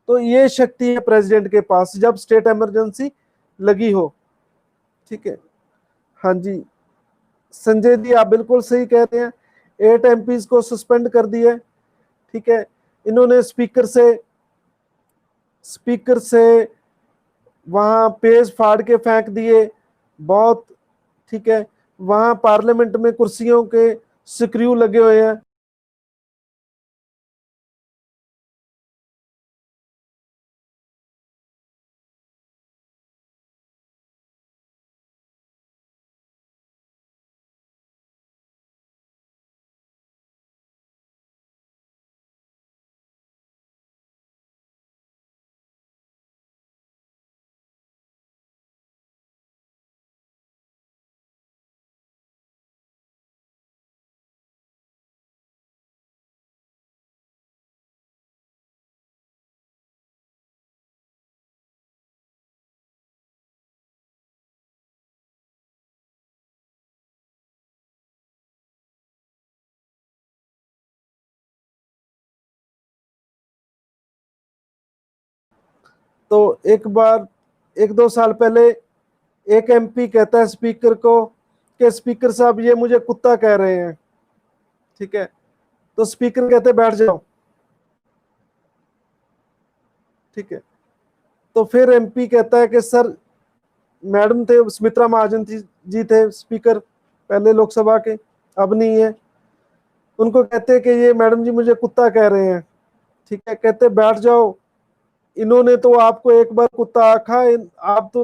तो ये शक्ति है प्रेसिडेंट के पास जब स्टेट इमरजेंसी लगी हो। ठीक है, हाँ जी संजय जी, आप बिल्कुल सही कह रहे हैं। 8 एमपीज को सस्पेंड कर दिया। ठीक है, इन्होंने स्पीकर से वहां पेज फाड़ के फेंक दिए बहुत। ठीक है, वहां पार्लियामेंट में कुर्सियों के स्क्रू लगे हुए हैं। तो एक दो साल पहले एक एमपी कहता है स्पीकर को कि स्पीकर साहब ये मुझे कुत्ता कह रहे हैं। ठीक है, तो स्पीकर कहते बैठ जाओ। ठीक है, तो फिर एमपी कहता है कि सर, मैडम थे सुमित्रा महाजन जी थे स्पीकर पहले लोकसभा के, अब नहीं है। उनको कहते हैं कि ये मैडम जी मुझे कुत्ता कह रहे हैं। ठीक है, कहते बैठ जाओ, इन्होंने तो आपको एक बार कुत्ता आखा,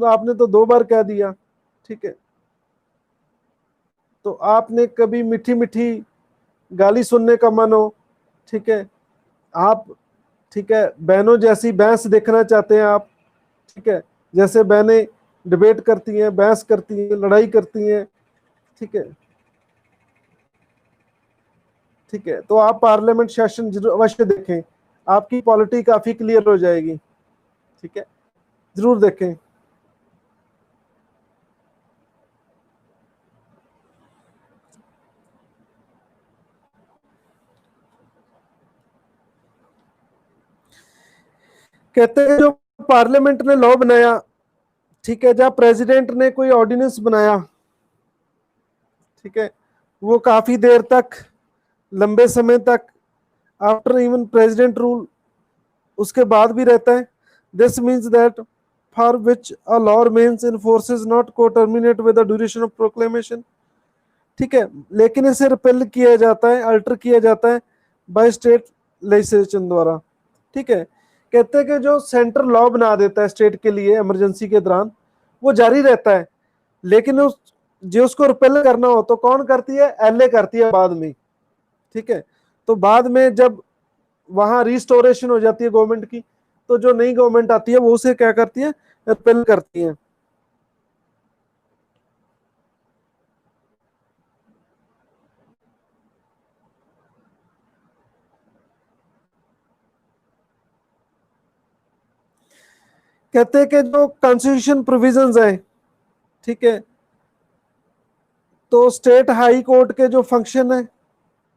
आपने तो 2 बार कह दिया। ठीक है, तो आपने कभी मीठी मीठी गाली सुनने का मन हो। ठीक है, आप, ठीक है, बहनों जैसी बहस देखना चाहते हैं आप। ठीक है, जैसे बहनें डिबेट करती हैं, बहस करती हैं, लड़ाई करती हैं। ठीक है, ठीक है, तो आप पार्लियामेंट सेशन जरूर अवश्य देखें, आपकी पॉलिटी काफी क्लियर हो जाएगी। ठीक है, जरूर देखें। कहते हैं जो पार्लियामेंट ने लॉ बनाया, ठीक है, जब प्रेसिडेंट ने कोई ऑर्डिनेंस बनाया, ठीक है, वो काफी देर तक, लंबे समय तक, आफ्टर इवन प्रेसिडेंट रूल, उसके बाद भी रहता है। This means that for which a law remains in force is not coterminate with the duration of proclamation. ठीक है, लेकिन इसे रिपेल किया जाता है, अल्टर किया जाता है बाय स्टेट लेजिस्लेशन द्वारा। ठीक है, कहते हैं कि जो सेंटर लॉ बना देता है स्टेट के लिए इमरजेंसी के दौरान, वो जारी रहता है, लेकिन उस जो उसको रिपेल करना हो तो कौन करती है? एलए करती है बाद में। ठीक है, तो बाद में जब वहां रिस्टोरेशन हो जाती है गवर्नमेंट की, तो जो नई गवर्नमेंट आती है वो उसे क्या करती है? रिपेल करती है। कहते हैं कि जो कॉन्स्टिट्यूशन प्रोविजंस है, ठीक है, तो स्टेट हाई कोर्ट के जो फंक्शन है,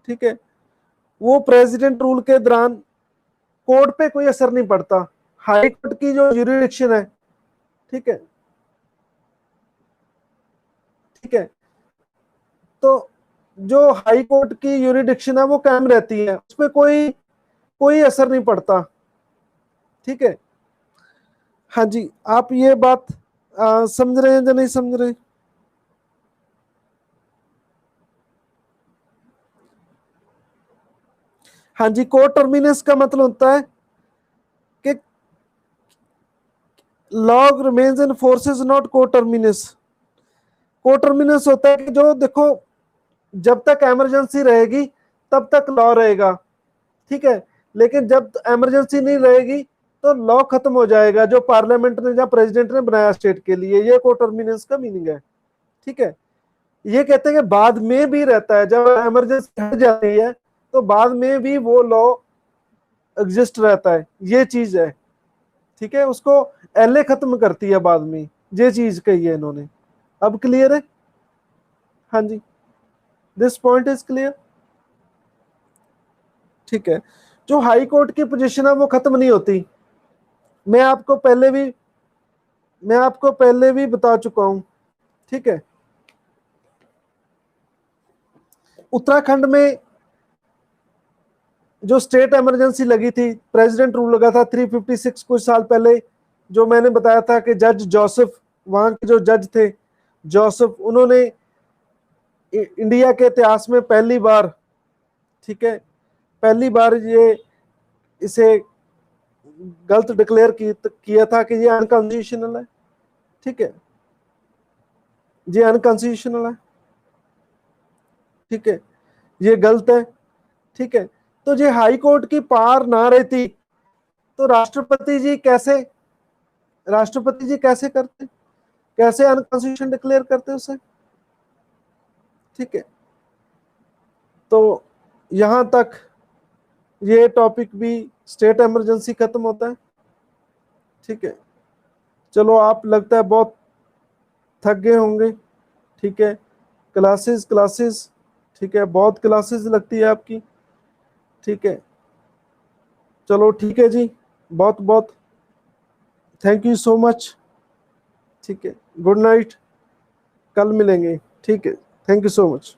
ठीक है, वो प्रेसिडेंट रूल के दौरान कोर्ट पे कोई असर नहीं पड़ता। हाई कोर्ट की जो यूरिडिक्शन है, ठीक है, ठीक है, तो जो हाई कोर्ट की यूरिडिक्शन है वो कायम रहती है, उस पर कोई कोई असर नहीं पड़ता। ठीक है, हाँ जी, आप ये बात समझ रहे हैं या नहीं समझ रहे? हाँ जी, को टर्मिनस का मतलब होता है कि log remains in force is not को टर्मिनस। को टर्मिनस होता है कि जो देखो जब तक इमरजेंसी रहेगी तब तक लॉ रहेगा, ठीक है, लेकिन जब इमरजेंसी नहीं रहेगी तो लॉ खत्म हो जाएगा जो पार्लियामेंट ने या प्रेसिडेंट ने बनाया स्टेट के लिए। ये को टर्मिनस का मीनिंग है, ठीक है। ये कहते हैं कि बाद में भी रहता है, जब इमरजेंसी हट जाती है तो बाद में भी वो लॉ एग्जिस्ट रहता है, ये चीज है, ठीक है। उसको एलए खत्म करती है बाद में, ये चीज कही है इन्होंने। अब क्लियर है? हाँ जी, दिस पॉइंट इज क्लियर, ठीक है। जो हाई कोर्ट की पोजीशन है वो खत्म नहीं होती। मैं आपको पहले भी बता चुका हूं, ठीक है। उत्तराखंड में जो स्टेट इमरजेंसी लगी थी, प्रेसिडेंट रूल लगा था 356 कुछ साल पहले, जो मैंने बताया था कि जज जोसेफ, वहां के जो जज थे जोसेफ, उन्होंने इंडिया के इतिहास में पहली बार, ठीक है, पहली बार ये इसे गलत डिक्लेयर किया था कि ये अनकॉन्स्टिट्यूशनल है, ठीक है, ये अनकॉन्स्टिट्यूशनल है, ठीक है, ये गलत है, ठीक है। तो ये हाई कोर्ट की पार ना रहती तो राष्ट्रपति जी कैसे करते, कैसे अनकॉन्स्टिट्यूशन डिक्लेयर करते उसे, ठीक है। तो यहां तक ये टॉपिक भी स्टेट इमरजेंसी खत्म होता है, ठीक है। चलो, आप लगता है बहुत थक गए होंगे, ठीक है। क्लासेस, ठीक है, बहुत क्लासेस लगती है आपकी, ठीक है। चलो ठीक है जी, बहुत बहुत थैंक यू सो मच, ठीक है। गुड नाइट, कल मिलेंगे, ठीक है। Thank you so much.